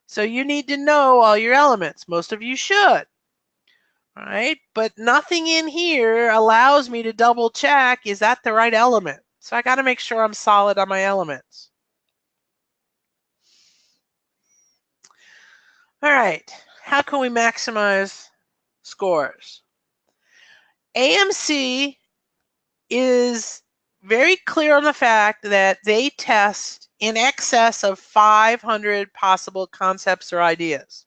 So you need to know all your elements. Most of you should. All right, but nothing in here allows me to double check, is that the right element? So I got to make sure I'm solid on my elements. All right, how can we maximize scores? AMC is very clear on the fact that they test in excess of 500 possible concepts or ideas.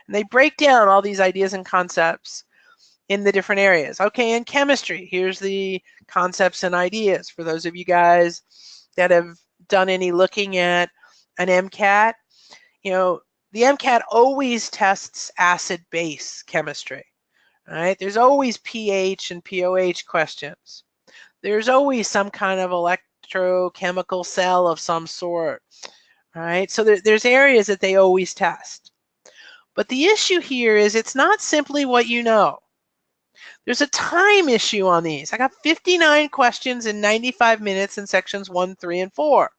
And they break down all these ideas and concepts in the different areas. Okay, in chemistry, here's the concepts and ideas. For those of you guys that have done any looking at an MCAT, you know, the MCAT always tests acid-base chemistry. All right, there's always pH and POH questions. There's always some kind of electrochemical cell of some sort. All right, so there's areas that they always test. But the issue here is it's not simply what you know. There's a time issue on these. I got 59 questions in 95 minutes in sections 1, 3, and 4.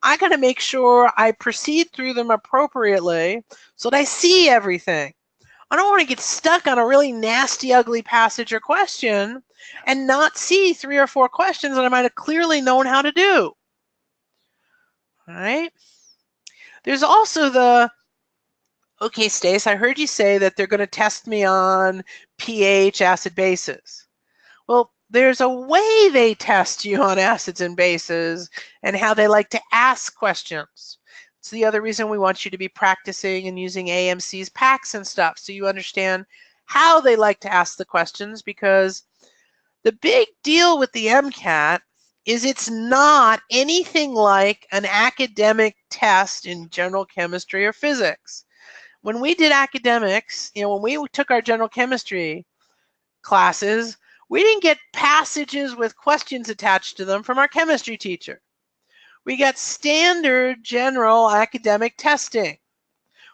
I got to make sure I proceed through them appropriately so that I see everything. I don't want to get stuck on a really nasty, ugly passage or question and not see 3 or 4 questions that I might have clearly known how to do. All right. There's also the, okay, Stace, I heard you say that they're going to test me on pH, acid, bases. Well, there's a way they test you on acids and bases and how they like to ask questions. It's the other reason we want you to be practicing and using AMC's packs and stuff so you understand how they like to ask the questions, because the big deal with the MCAT is it's not anything like an academic test in general chemistry or physics. When we did academics, you know, when we took our general chemistry classes, we didn't get passages with questions attached to them from our chemistry teacher. We got standard general academic testing,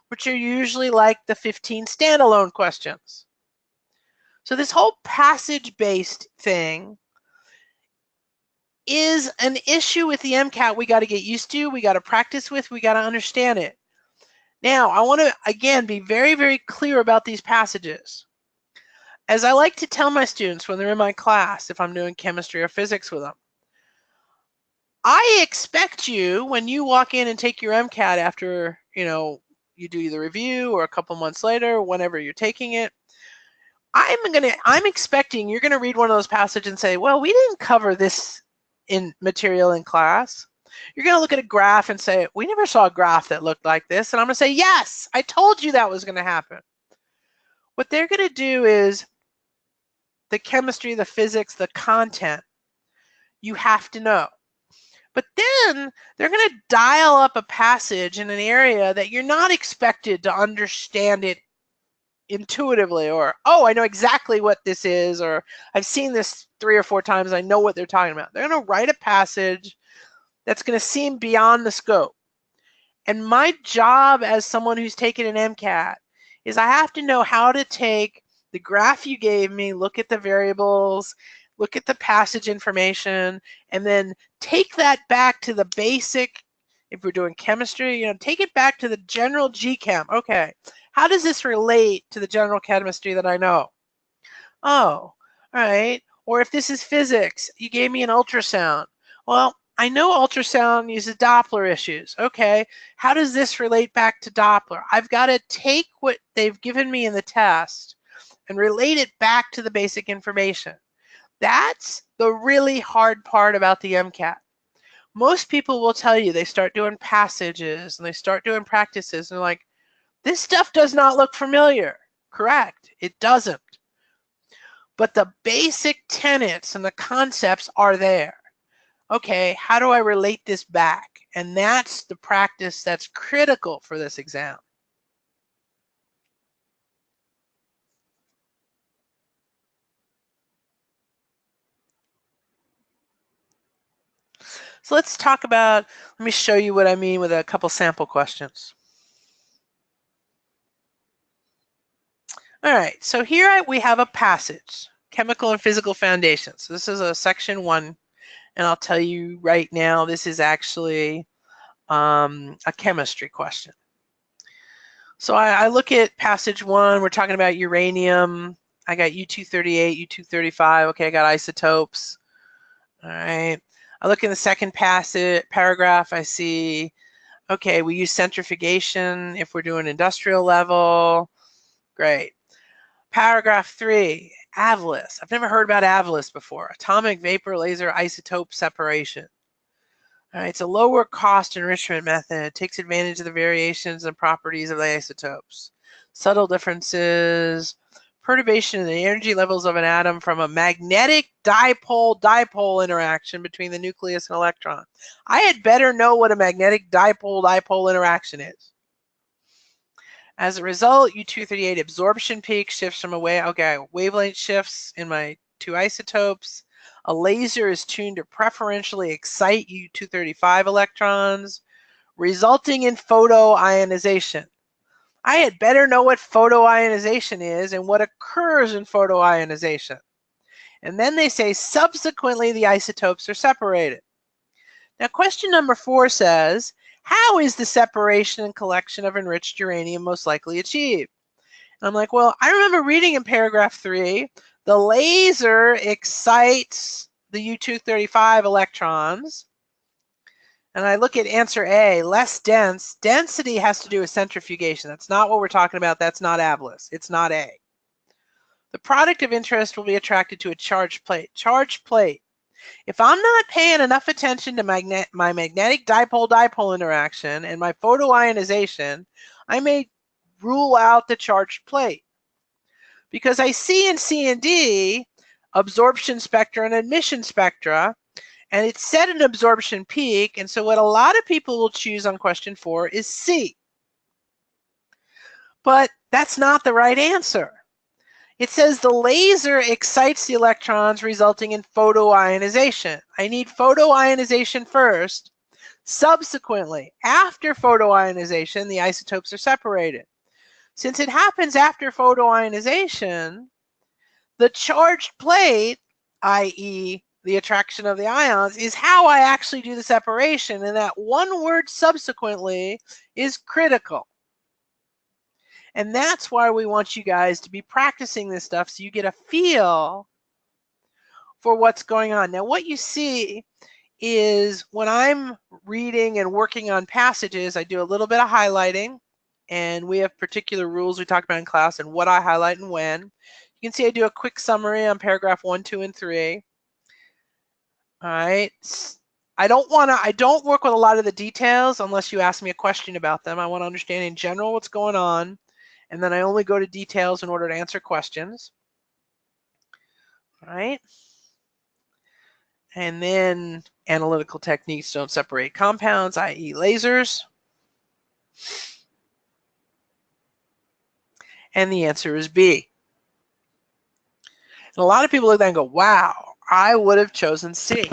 which are usually like the 15 standalone questions. So this whole passage-based thing is an issue with the MCAT we got to get used to, we got to practice with, we got to understand it. Now, I want to, again, be very, very clear about these passages. As I like to tell my students when they're in my class, if I'm doing chemistry or physics with them, I expect you, when you walk in and take your MCAT after, you know, you do the review or a couple months later, whenever you're taking it, I'm expecting you're going to read one of those passages and say, well, we didn't cover this in material in class. You're going to look at a graph and say, we never saw a graph that looked like this. And I'm going to say, yes, I told you that was going to happen. What they're going to do is the chemistry, the physics, the content, you have to know. But then they're going to dial up a passage in an area that you're not expected to understand it intuitively, or, oh, I know exactly what this is, or I've seen this 3 or 4 times, I know what they're talking about. They're going to write a passage that's going to seem beyond the scope. And my job as someone who's taken an MCAT is I have to know how to take the graph you gave me, look at the variables, look at the passage information, and then take that back to the basic, if we're doing chemistry, you know, take it back to the general GChem. Okay, how does this relate to the general chemistry that I know? Oh, all right. Or if this is physics, you gave me an ultrasound. Well, I know ultrasound uses Doppler issues. Okay, how does this relate back to Doppler? I've got to take what they've given me in the test and relate it back to the basic information. That's the really hard part about the MCAT. Most people will tell you they start doing passages and they start doing practices and they're like, this stuff does not look familiar. Correct, it doesn't. But the basic tenets and the concepts are there. okay, how do I relate this back? And that's the practice that's critical for this exam. So let's talk about, let me show you what I mean with a couple sample questions. All right, so here we have a passage, chemical and physical foundations. So this is a section 1, and I'll tell you right now, this is actually a chemistry question. So I look at passage 1, we're talking about uranium. I got U-238, U-235, okay, I got isotopes. All right, I look in the second paragraph, I see, okay, we use centrifugation if we're doing industrial level. Great. Paragraph 3, AVLIS. I've never heard about AVLIS before. Atomic vapor laser isotope separation. All right, it's a lower cost enrichment method. It takes advantage of the variations and properties of the isotopes. Subtle differences, perturbation in the energy levels of an atom from a magnetic dipole-dipole interaction between the nucleus and electron. I had better know what a magnetic dipole-dipole interaction is. As a result, U-238 absorption peak shifts from wavelength shifts in my 2 isotopes. A laser is tuned to preferentially excite U-235 electrons, resulting in photoionization. I had better know what photoionization is and what occurs in photoionization. And then they say, subsequently, the isotopes are separated. Now, question number 4 says, how is the separation and collection of enriched uranium most likely achieved? And I'm like, well, I remember reading in paragraph 3, the laser excites the U-235 electrons. And I look at answer A, less dense. Density has to do with centrifugation. That's not what we're talking about. That's not AVLIS. It's not A. The product of interest will be attracted to a charged plate. Charged plate. If I'm not paying enough attention to my magnetic dipole-dipole interaction and my photoionization, I may rule out the charged plate. Because I see in C and D absorption spectra and emission spectra, and it's set an absorption peak, and so what a lot of people will choose on question 4 is C. But that's not the right answer. It says the laser excites the electrons, resulting in photoionization. I need photoionization first. Subsequently, after photoionization, the isotopes are separated. Since it happens after photoionization, the charged plate, i.e. the attraction of the ions, is how I actually do the separation, and that one word subsequently is critical. And that's why we want you guys to be practicing this stuff so you get a feel for what's going on. Now, what you see is when I'm reading and working on passages, I do a little bit of highlighting, and we have particular rules we talked about in class and what I highlight and when. You can see I do a quick summary on paragraph 1, 2, and 3. All right. I don't work with a lot of the details unless you ask me a question about them. I want to understand in general what's going on, and then I only go to details in order to answer questions. All right. And then analytical techniques don't separate compounds, i.e. lasers. And the answer is B. And a lot of people look at that and go, wow, I would have chosen C.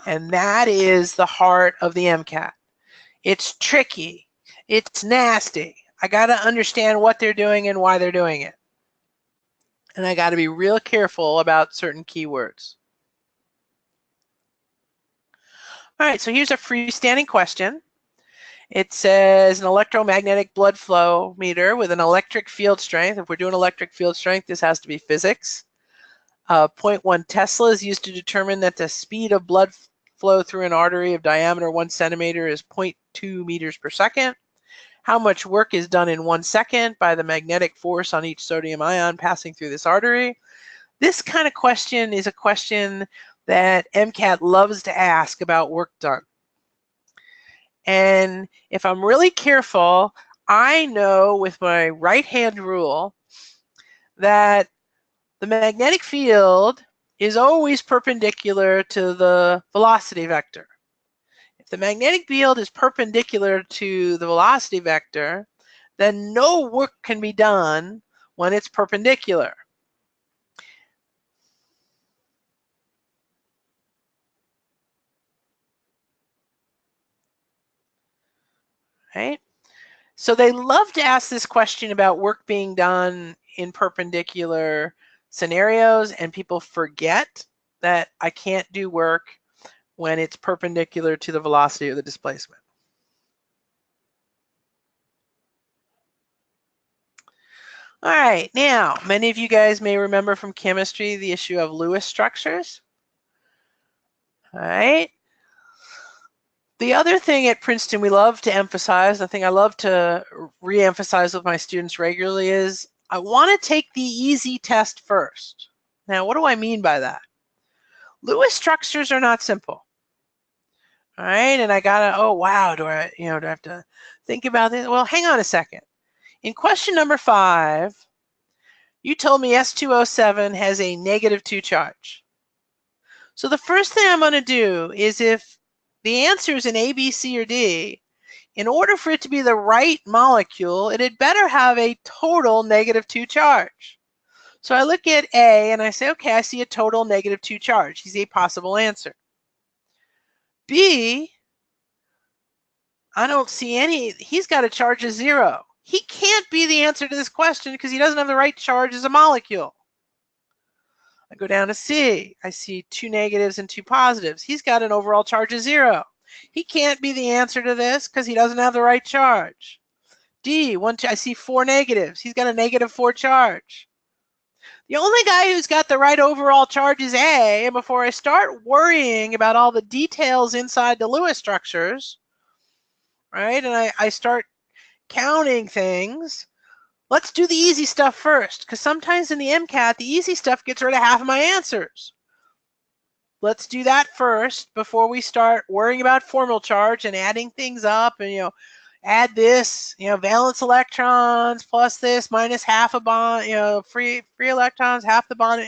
And that is the heart of the MCAT. It's tricky. It's nasty. I got to understand what they're doing and why they're doing it. And I got to be real careful about certain keywords. All right, so here's a freestanding question. It says an electromagnetic blood flow meter with an electric field strength. If we're doing electric field strength, this has to be physics. 0.1 Tesla is used to determine that the speed of blood flow through an artery of diameter 1 centimeter is 0.2 meters per second. How much work is done in 1 second by the magnetic force on each sodium ion passing through this artery? This kind of question is a question that MCAT loves to ask about work done. And if I'm really careful, I know with my right hand rule that the magnetic field is always perpendicular to the velocity vector. If the magnetic field is perpendicular to the velocity vector, then no work can be done when it's perpendicular. Right? So they love to ask this question about work being done in perpendicular scenarios, and people forget that I can't do work when it's perpendicular to the velocity or the displacement. All right, now, many of you guys may remember from chemistry the issue of Lewis structures. All right. The other thing at Princeton we love to emphasize, the thing I love to re-emphasize with my students regularly is I want to take the easy test first. Now, what do I mean by that? Lewis structures are not simple. All right, and I gotta, oh wow, do I have to think about this? Well, hang on a second. In question number 5, you told me S2O7 has a -2 charge. So the first thing I'm gonna do is, if the answer is an A, B, C, or D, in order for it to be the right molecule, it had better have a total -2 charge. So I look at A and I say, okay, I see a total -2 charge. He's a possible answer. B, I don't see any. He's got a charge of 0. He can't be the answer to this question because he doesn't have the right charge as a molecule. I go down to C. I see 2 negatives and 2 positives. He's got an overall charge of 0. He can't be the answer to this because he doesn't have the right charge. D, I see 4 negatives. He's got a -4 charge. The only guy who's got the right overall charge is A, and before I start worrying about all the details inside the Lewis structures, right, and I start counting things, let's do the easy stuff first, because sometimes in the MCAT, the easy stuff gets rid of half of my answers. Let's do that first before we start worrying about formal charge and adding things up and, add this, valence electrons plus this minus half a bond, free electrons, half the bond,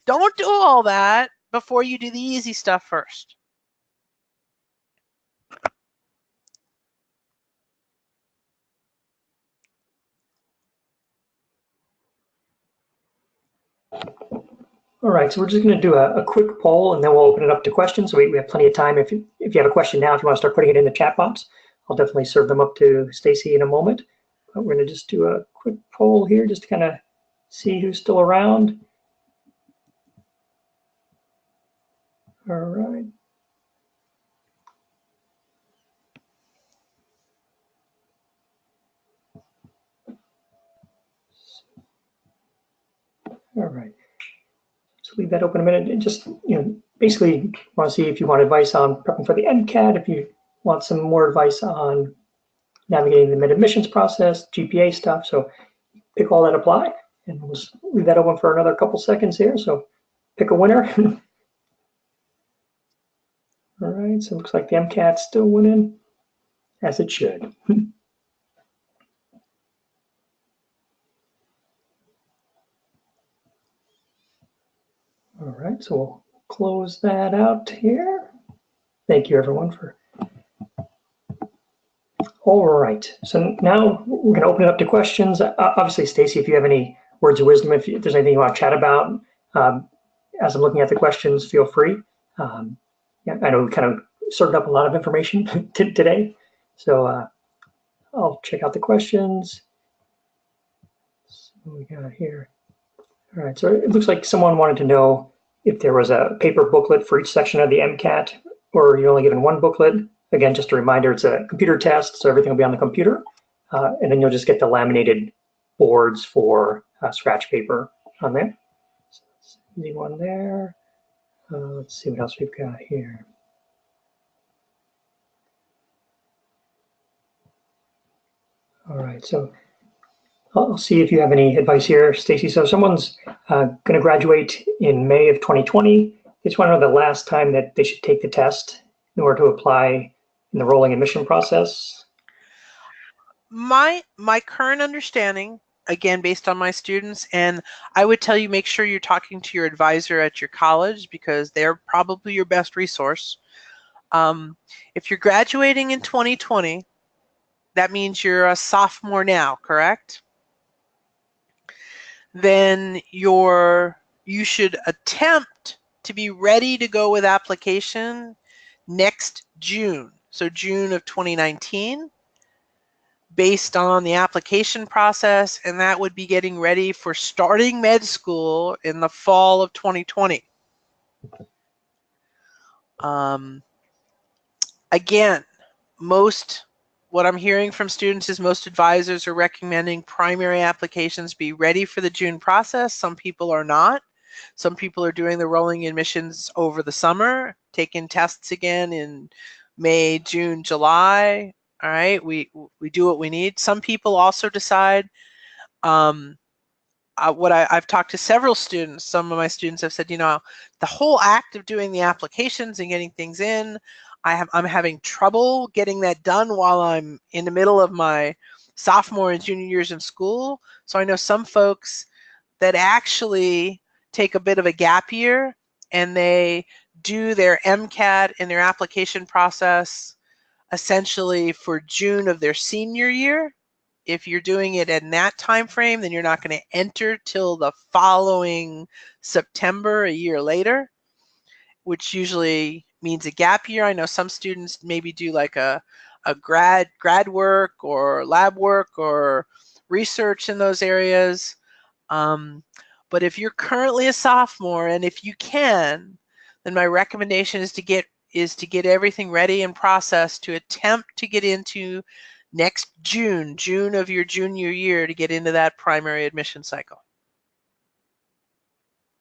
don't do all that before you do the easy stuff first. All right, so we're just going to do a quick poll, and then we'll open it up to questions. So we have plenty of time. If you have a question now, if you want to start putting it in the chat box, I'll definitely serve them up to Stacey in a moment. But we're going to just do a quick poll here, just to kind of see who's still around. All right. All right. So leave that open a minute and just, basically want to see if you want advice on prepping for the MCAT, if you want some more advice on navigating the mid-admissions process, GPA stuff. So pick all that apply, and we'll just leave that open for another couple seconds here. So pick a winner. All right, so it looks like the MCAT's still winning, as it should. All right, so we'll close that out here. Thank you, everyone, for. All right, so now we're going to open it up to questions. Obviously, Stacey, if you have any words of wisdom, if there's anything you want to chat about, as I'm looking at the questions, feel free. Yeah, I know we kind of served up a lot of information today, so I'll check out the questions. So what we got here. All right, so it looks like someone wanted to know if there was a paper booklet for each section of the MCAT, or you're only given one booklet. Again, just a reminder, it's a computer test, so everything will be on the computer, and then you'll just get the laminated boards for scratch paper on there. So easy one there. Let's see what else we've got here. All right, so I'll see if you have any advice here, Stacey. So someone's going to graduate in May of 2020. They just want to know the last time that they should take the test in order to apply in the rolling admission process. My current understanding again, based on my students. And I would tell you, make sure you're talking to your advisor at your college because they're probably your best resource. If you're graduating in 2020, that means you're a sophomore now, correct? Then you should attempt to be ready to go with application next June. So June of 2019, based on the application process, and that would be getting ready for starting med school in the fall of 2020. Again, what I'm hearing from students is most advisors are recommending primary applications be ready for the June process. Some people are not. Some people are doing the rolling admissions over the summer, taking tests again in May, June, July. All right, we do what we need. Some people also decide, I've talked to several students, some of my students have said, the whole act of doing the applications and getting things in, I'm having trouble getting that done while I'm in the middle of my sophomore and junior years in school. So I know some folks that actually take a bit of a gap year and they do their MCAT and their application process essentially for June of their senior year. If you're doing it in that time frame, then you're not going to enter till the following September, a year later, which usually means a gap year. I know some students maybe do like a grad work or lab work or research in those areas. But if you're currently a sophomore, and if you can, then my recommendation is to get everything ready and processed to attempt to get into next June of your junior year to get into that primary admission cycle.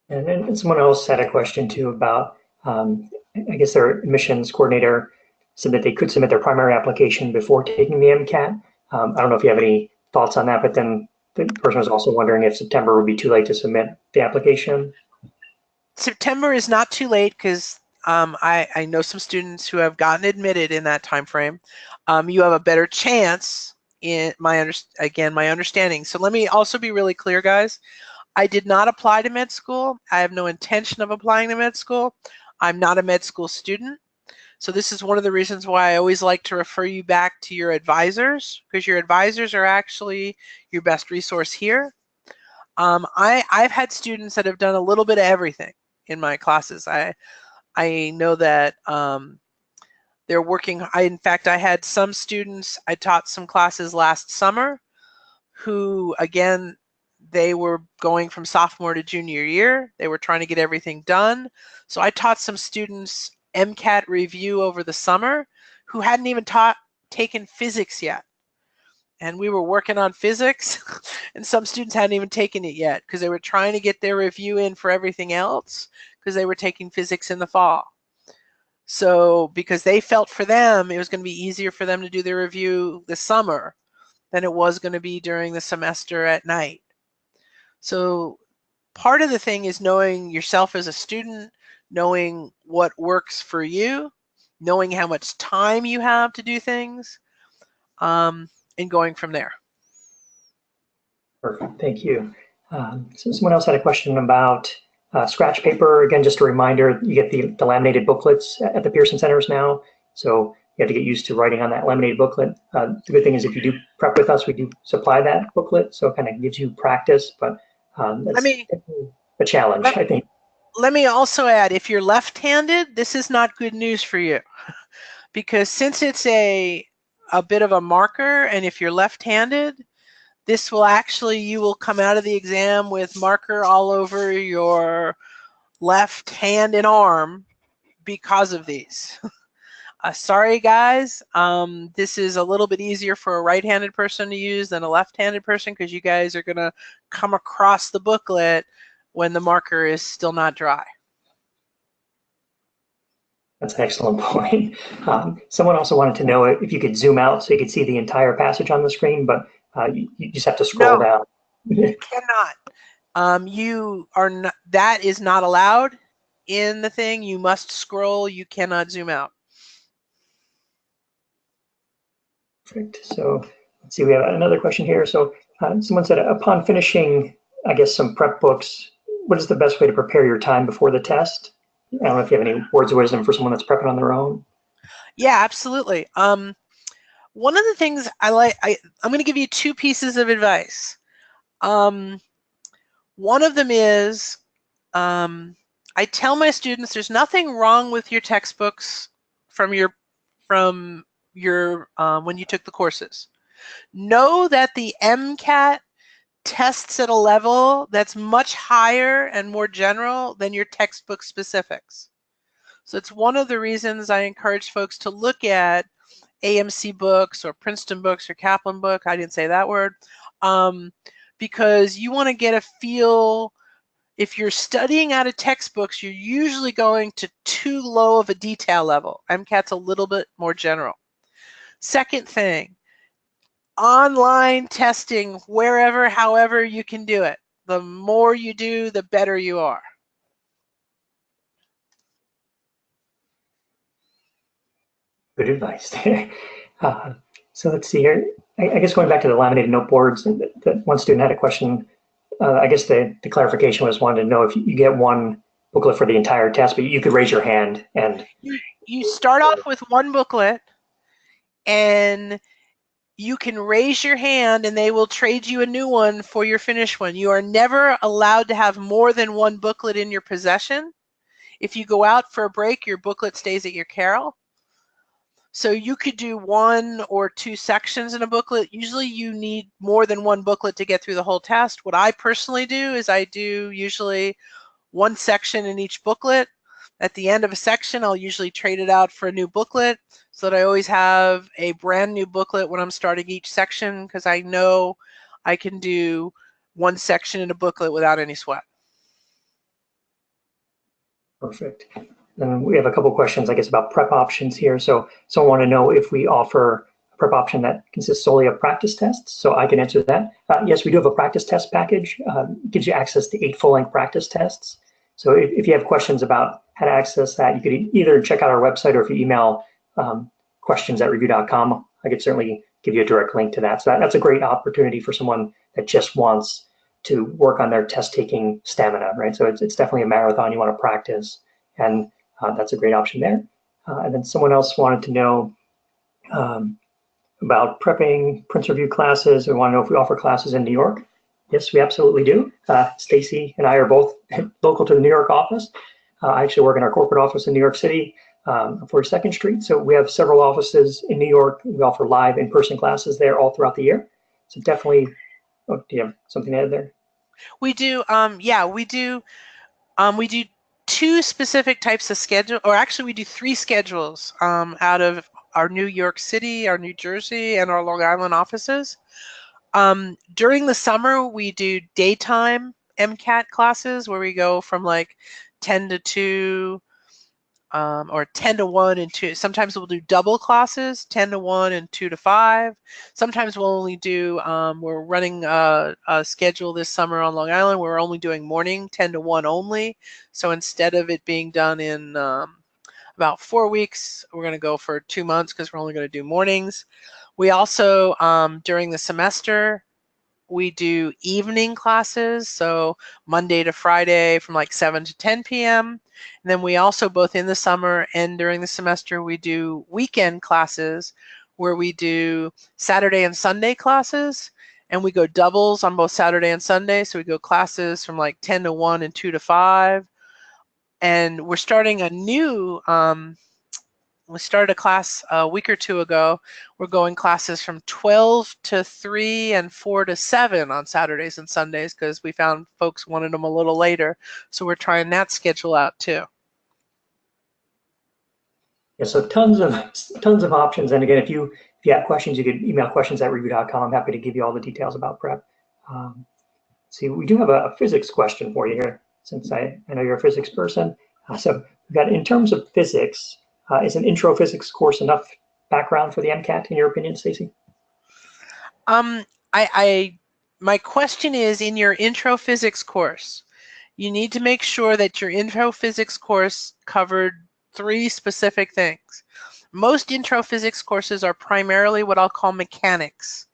And then someone else had a question too about, I guess their admissions coordinator said that they could submit their primary application before taking the MCAT. I don't know if you have any thoughts on that, but then the person was also wondering if September would be too late to submit the application. September is not too late because I know some students who have gotten admitted in that time frame. You have a better chance in my understanding. So let me also be really clear, guys. I did not apply to med school. I have no intention of applying to med school. I'm not a med school student. So this is one of the reasons why I always like to refer you back to your advisors, because your advisors are actually your best resource here. I've had students that have done a little bit of everything in my classes. I know that they're working. In fact, I had some students, I taught some classes last summer who, again, they were going from sophomore to junior year. They were trying to get everything done. So I taught some students MCAT review over the summer who hadn't even taken physics yet. And we were working on physics and some students hadn't even taken it yet because they were trying to get their review in for everything else because they were taking physics in the fall. So because they felt for them, it was going to be easier for them to do their review this summer than it was going to be during the semester at night. So part of the thing is knowing yourself as a student, knowing what works for you, knowing how much time you have to do things, and going from there. Perfect, thank you. So someone else had a question about scratch paper. Again, just a reminder, you get the laminated booklets at the Pearson Centers now. So you have to get used to writing on that laminated booklet. The good thing is if you do prep with us, we do supply that booklet. So it kind of gives you practice, but that's a challenge, I think. Let me also add, if you're left-handed, this is not good news for you. Because since it's a bit of a marker, and if you're left-handed, this will actually, you will come out of the exam with marker all over your left hand and arm because of these. Sorry guys, this is a little bit easier for a right-handed person to use than a left-handed person because you guys are gonna come across the booklet when the marker is still not dry. That's an excellent point. Someone also wanted to know if you could zoom out so you could see the entire passage on the screen, but you just have to scroll down. You cannot. You are not, that is not allowed in the thing. You must scroll. You cannot zoom out. Perfect. So let's see, we have another question here. So Someone said, upon finishing, I guess, some prep books, what is the best way to prepare your time before the test? I don't know if you have any words of wisdom for someone that's prepping on their own. Yeah, absolutely. One of the things I'm going to give you two pieces of advice. One of them is, I tell my students there's nothing wrong with your textbooks from your when you took the courses. Know that the MCAT tests at a level that's much higher and more general than your textbook specifics. So it's one of the reasons I encourage folks to look at AMC books or Princeton books or Kaplan book. I didn't say that word. Because you want to get a feel. If you're studying out of textbooks, you're usually going to too low of a detail level. MCAT's a little bit more general. Second thing, online testing wherever, however you can do it. The more you do, the better you are. Good advice. So let's see here. I guess going back to the laminated note boards, that one student had a question. I guess the clarification was wanted to know if you get one booklet for the entire test, but you could raise your hand and you start off with one booklet and you can raise your hand and they will trade you a new one for your finished one. You are never allowed to have more than one booklet in your possession. If you go out for a break, your booklet stays at your carrel. So you could do one or two sections in a booklet. Usually you need more than one booklet to get through the whole test. What I personally do is I do usually one section in each booklet. At the end of a section, I'll usually trade it out for a new booklet so that I always have a brand new booklet when I'm starting each section, because I know I can do one section in a booklet without any sweat. perfect. And we have a couple questions, I guess, about prep options here. So I want to know if we offer a prep option that consists solely of practice tests. So I can answer that. Yes, we do have a practice test package. Gives you access to 8 full-length practice tests. So if you have questions about how to access that, you could either check out our website, or if you email questions@review.com, I could certainly give you a direct link to that. So that's a great opportunity for someone that just wants to work on their test-taking stamina, right? So it's definitely a marathon you want to practice, and that's a great option there. And then someone else wanted to know about prepping Prince Review classes. We want to know if we offer classes in New York. Yes, we absolutely do. Stacey and I are both local to the New York office. I actually work in our corporate office in New York City, 42nd Street. So we have several offices in New York. We offer live in-person classes there all throughout the year. So definitely, do you have something to add there? We do, yeah, we do 2 specific types of schedule, or actually we do 3 schedules out of our New York City, our New Jersey, and our Long Island offices. During the summer, we do daytime MCAT classes where we go from like 10 to 2 or 10 to 1 and 2. Sometimes we'll do double classes, 10 to 1 and 2 to 5. Sometimes we'll only do, we're running a schedule this summer on Long Island. We're only doing morning, 10 to 1 only. So instead of it being done in about 4 weeks, we're going to go for 2 months because we're only going to do mornings. We also, during the semester, we do evening classes, so Monday to Friday from like 7 to 10 p.m. And then we also, both in the summer and during the semester, we do weekend classes where we do Saturday and Sunday classes, and we go doubles on both Saturday and Sunday. So we go classes from like 10 to 1 and 2 to 5. And we're starting a new, we started a class a week or 2 ago. We're going classes from 12 to 3 and 4 to 7 on Saturdays and Sundays because we found folks wanted them a little later. So we're trying that schedule out too. Yeah, so tons of options. And again, if you have questions, you could email questions@review.com. I'm happy to give you all the details about prep. See, we do have a physics question for you here, since I know you're a physics person. So we've got, in terms of physics, is an intro physics course enough background for the MCAT, in your opinion, Stacey? My question is, in your intro physics course, you need to make sure that your intro physics course covered 3 specific things. Most intro physics courses are primarily what I'll call mechanics.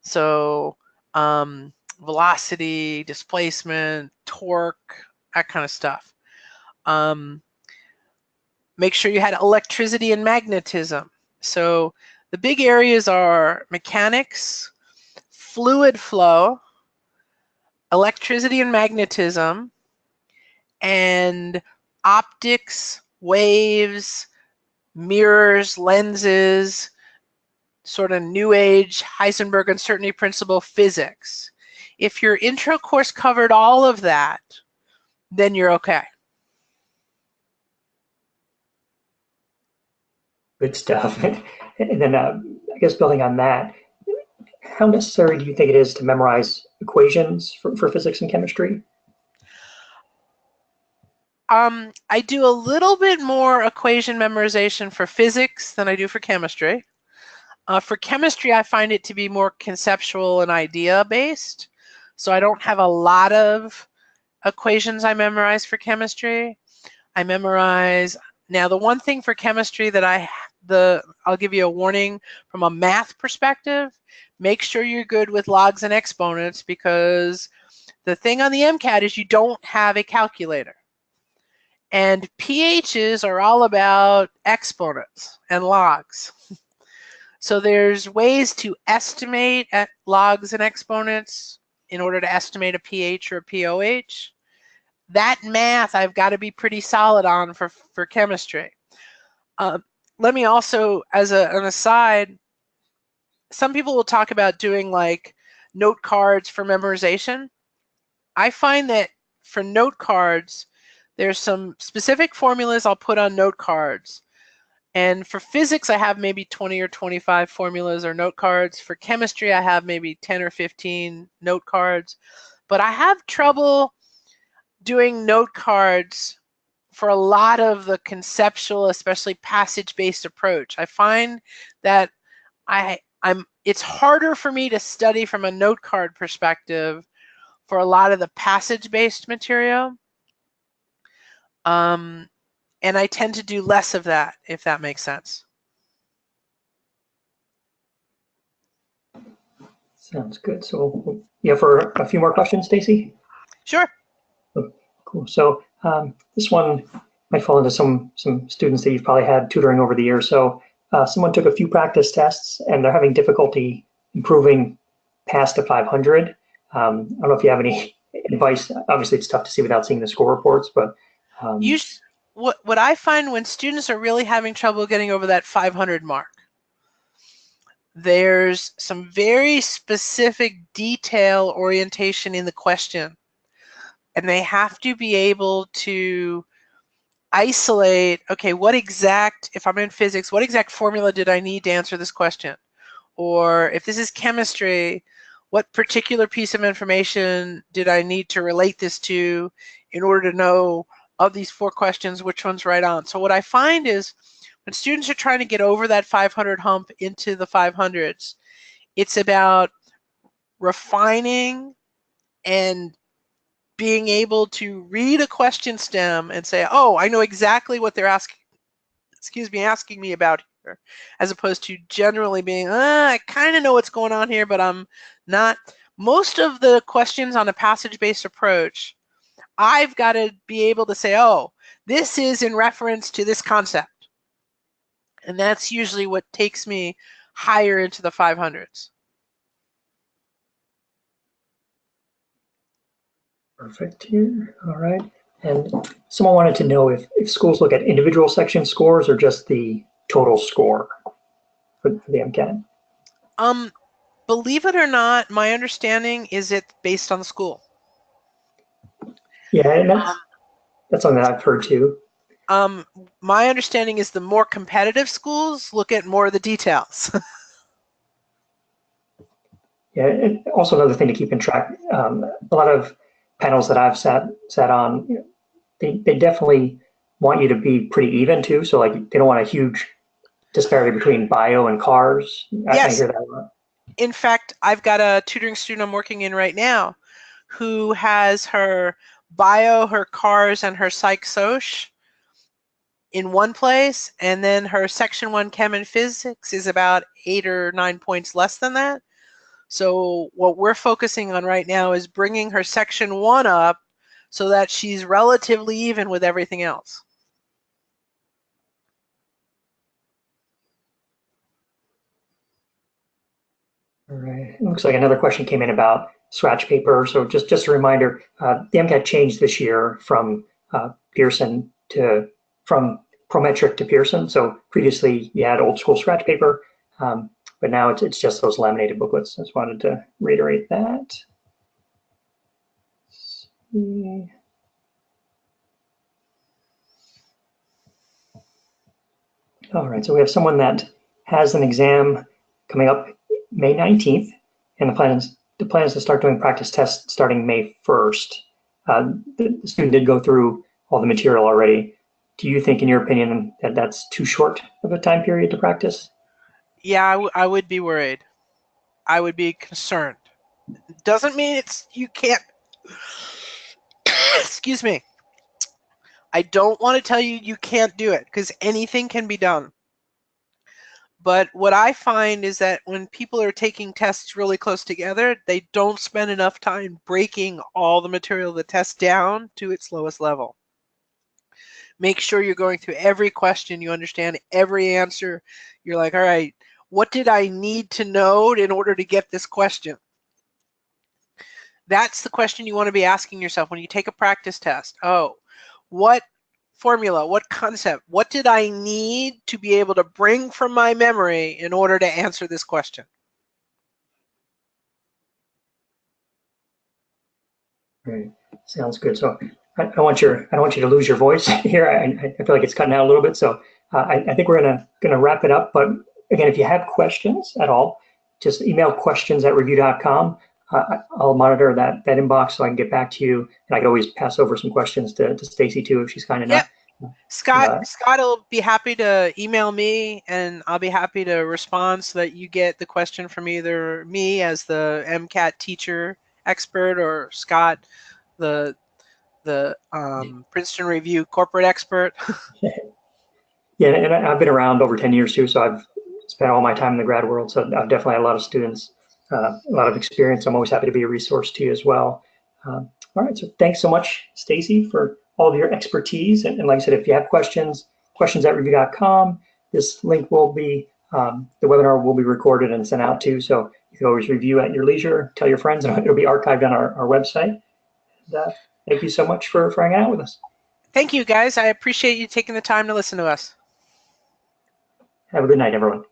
So velocity, displacement, torque, that kind of stuff. Make sure you had electricity and magnetism. So the big areas are mechanics, fluid flow, electricity and magnetism, and optics, waves, mirrors, lenses, sort of new age Heisenberg uncertainty principle physics. If your intro course covered all of that, then you're okay. Good stuff. And then I guess building on that, how necessary do you think it is to memorize equations for physics and chemistry? I do a little bit more equation memorization for physics than I do for chemistry. For chemistry, I find it to be more conceptual and idea-based. So I don't have a lot of equations I memorize for chemistry. I memorize, now the one thing for chemistry that I'll give you a warning from a math perspective, make sure you're good with logs and exponents, because the thing on the MCAT is you don't have a calculator. And pHs are all about exponents and logs. So there's ways to estimate at logs and exponents in order to estimate a pH or a pOH. That math I've got to be pretty solid on for chemistry. Let me also, as an aside, some people will talk about doing like note cards for memorization. I find that for note cards, there's some specific formulas I'll put on note cards. And for physics, I have maybe 20 or 25 formulas or note cards. For chemistry, I have maybe 10 or 15 note cards. But I have trouble doing note cards for a lot of the conceptual, especially passage-based approach. I find that it's harder for me to study from a note card perspective for a lot of the passage-based material. And I tend to do less of that, if that makes sense. Sounds good. So yeah, for a few more questions, Stacey? Sure. Oh, cool. So this one might fall into some students that you've probably had tutoring over the years. So someone took a few practice tests and they're having difficulty improving past a 500. I don't know if you have any advice. Obviously, it's tough to see without seeing the score reports, but what I find when students are really having trouble getting over that 500 mark, there's some very specific detail orientation in the question, and they have to be able to isolate, okay, if I'm in physics, what exact formula did I need to answer this question? Or if this is chemistry, what particular piece of information did I need to relate this to in order to know of these 4 questions, which one's right on? So what I find is when students are trying to get over that 500 hump into the 500s, it's about refining and being able to read a question stem and say, oh, I know exactly what they're asking me about here, as opposed to generally being, I kind of know what's going on here, but I'm not. Most of the questions on a passage-based approach, I've got to be able to say, oh, this is in reference to this concept. And that's usually what takes me higher into the 500s. perfect here. All right. And someone wanted to know if schools look at individual section scores or just the total score for the MCAT. Believe it or not, my understanding is it's based on the school. Yeah, and that's something that I've heard too. My understanding is the more competitive schools look at more of the details. Yeah, and also another thing to keep in track, a lot of panels that I've sat on, they definitely want you to be pretty even too. So like they don't want a huge disparity between bio and cars. Yes. I hear that a lot. In fact, I've got a tutoring student I'm working in right now who has her bio, her cars, and her psych soc in one place, and then her section 1 chem and physics is about 8 or 9 points less than that. So what we're focusing on right now is bringing her section 1 up so that she's relatively even with everything else. All right. It looks like another question came in about scratch paper. So just a reminder, the MCAT changed this year from Pearson from Prometric to Pearson. So previously you had old school scratch paper, but now it's just those laminated booklets. I just wanted to reiterate that. All right, so we have someone that has an exam coming up May 19th, and the plan is to start doing practice tests starting May 1st. The student did go through all the material already. Do you think, in your opinion, that that's too short of a time period to practice? Yeah, I would be worried. I would be concerned. Doesn't mean you can't. Excuse me. I don't want to tell you you can't do it, because anything can be done. But what I find is that when people are taking tests really close together, they don't spend enough time breaking all the material of the test down to its lowest level. Make sure you're going through every question, you understand every answer. You're like, all right, what did I need to know in order to get this question? That's the question you want to be asking yourself when you take a practice test. Oh, what formula, what concept, what did I need to be able to bring from my memory in order to answer this question? Right. Sounds good. So I don't want you to lose your voice here. I feel like it's cutting out a little bit. So I think we're gonna wrap it up. But again, if you have questions at all, just email questions@review.com. I'll monitor that inbox so I can get back to you, and I can always pass over some questions to Stacey too if she's kind enough. Yep. Scott will be happy to email me, and I'll be happy to respond so that you get the question from either me as the MCAT teacher expert or Scott, the Princeton Review corporate expert. Yeah, and I've been around over 10 years too, so I've spent all my time in the grad world. So I've definitely had a lot of students, a lot of experience. I'm always happy to be a resource to you as well. All right, so thanks so much, Stacey, for all of your expertise. And like I said, if you have questions, questions@review.com. This link will be, the webinar will be recorded and sent out too. So you can always review at your leisure, tell your friends, and it'll be archived on our website. And, thank you so much for hanging out with us. Thank you, guys. I appreciate you taking the time to listen to us. Have a good night, everyone.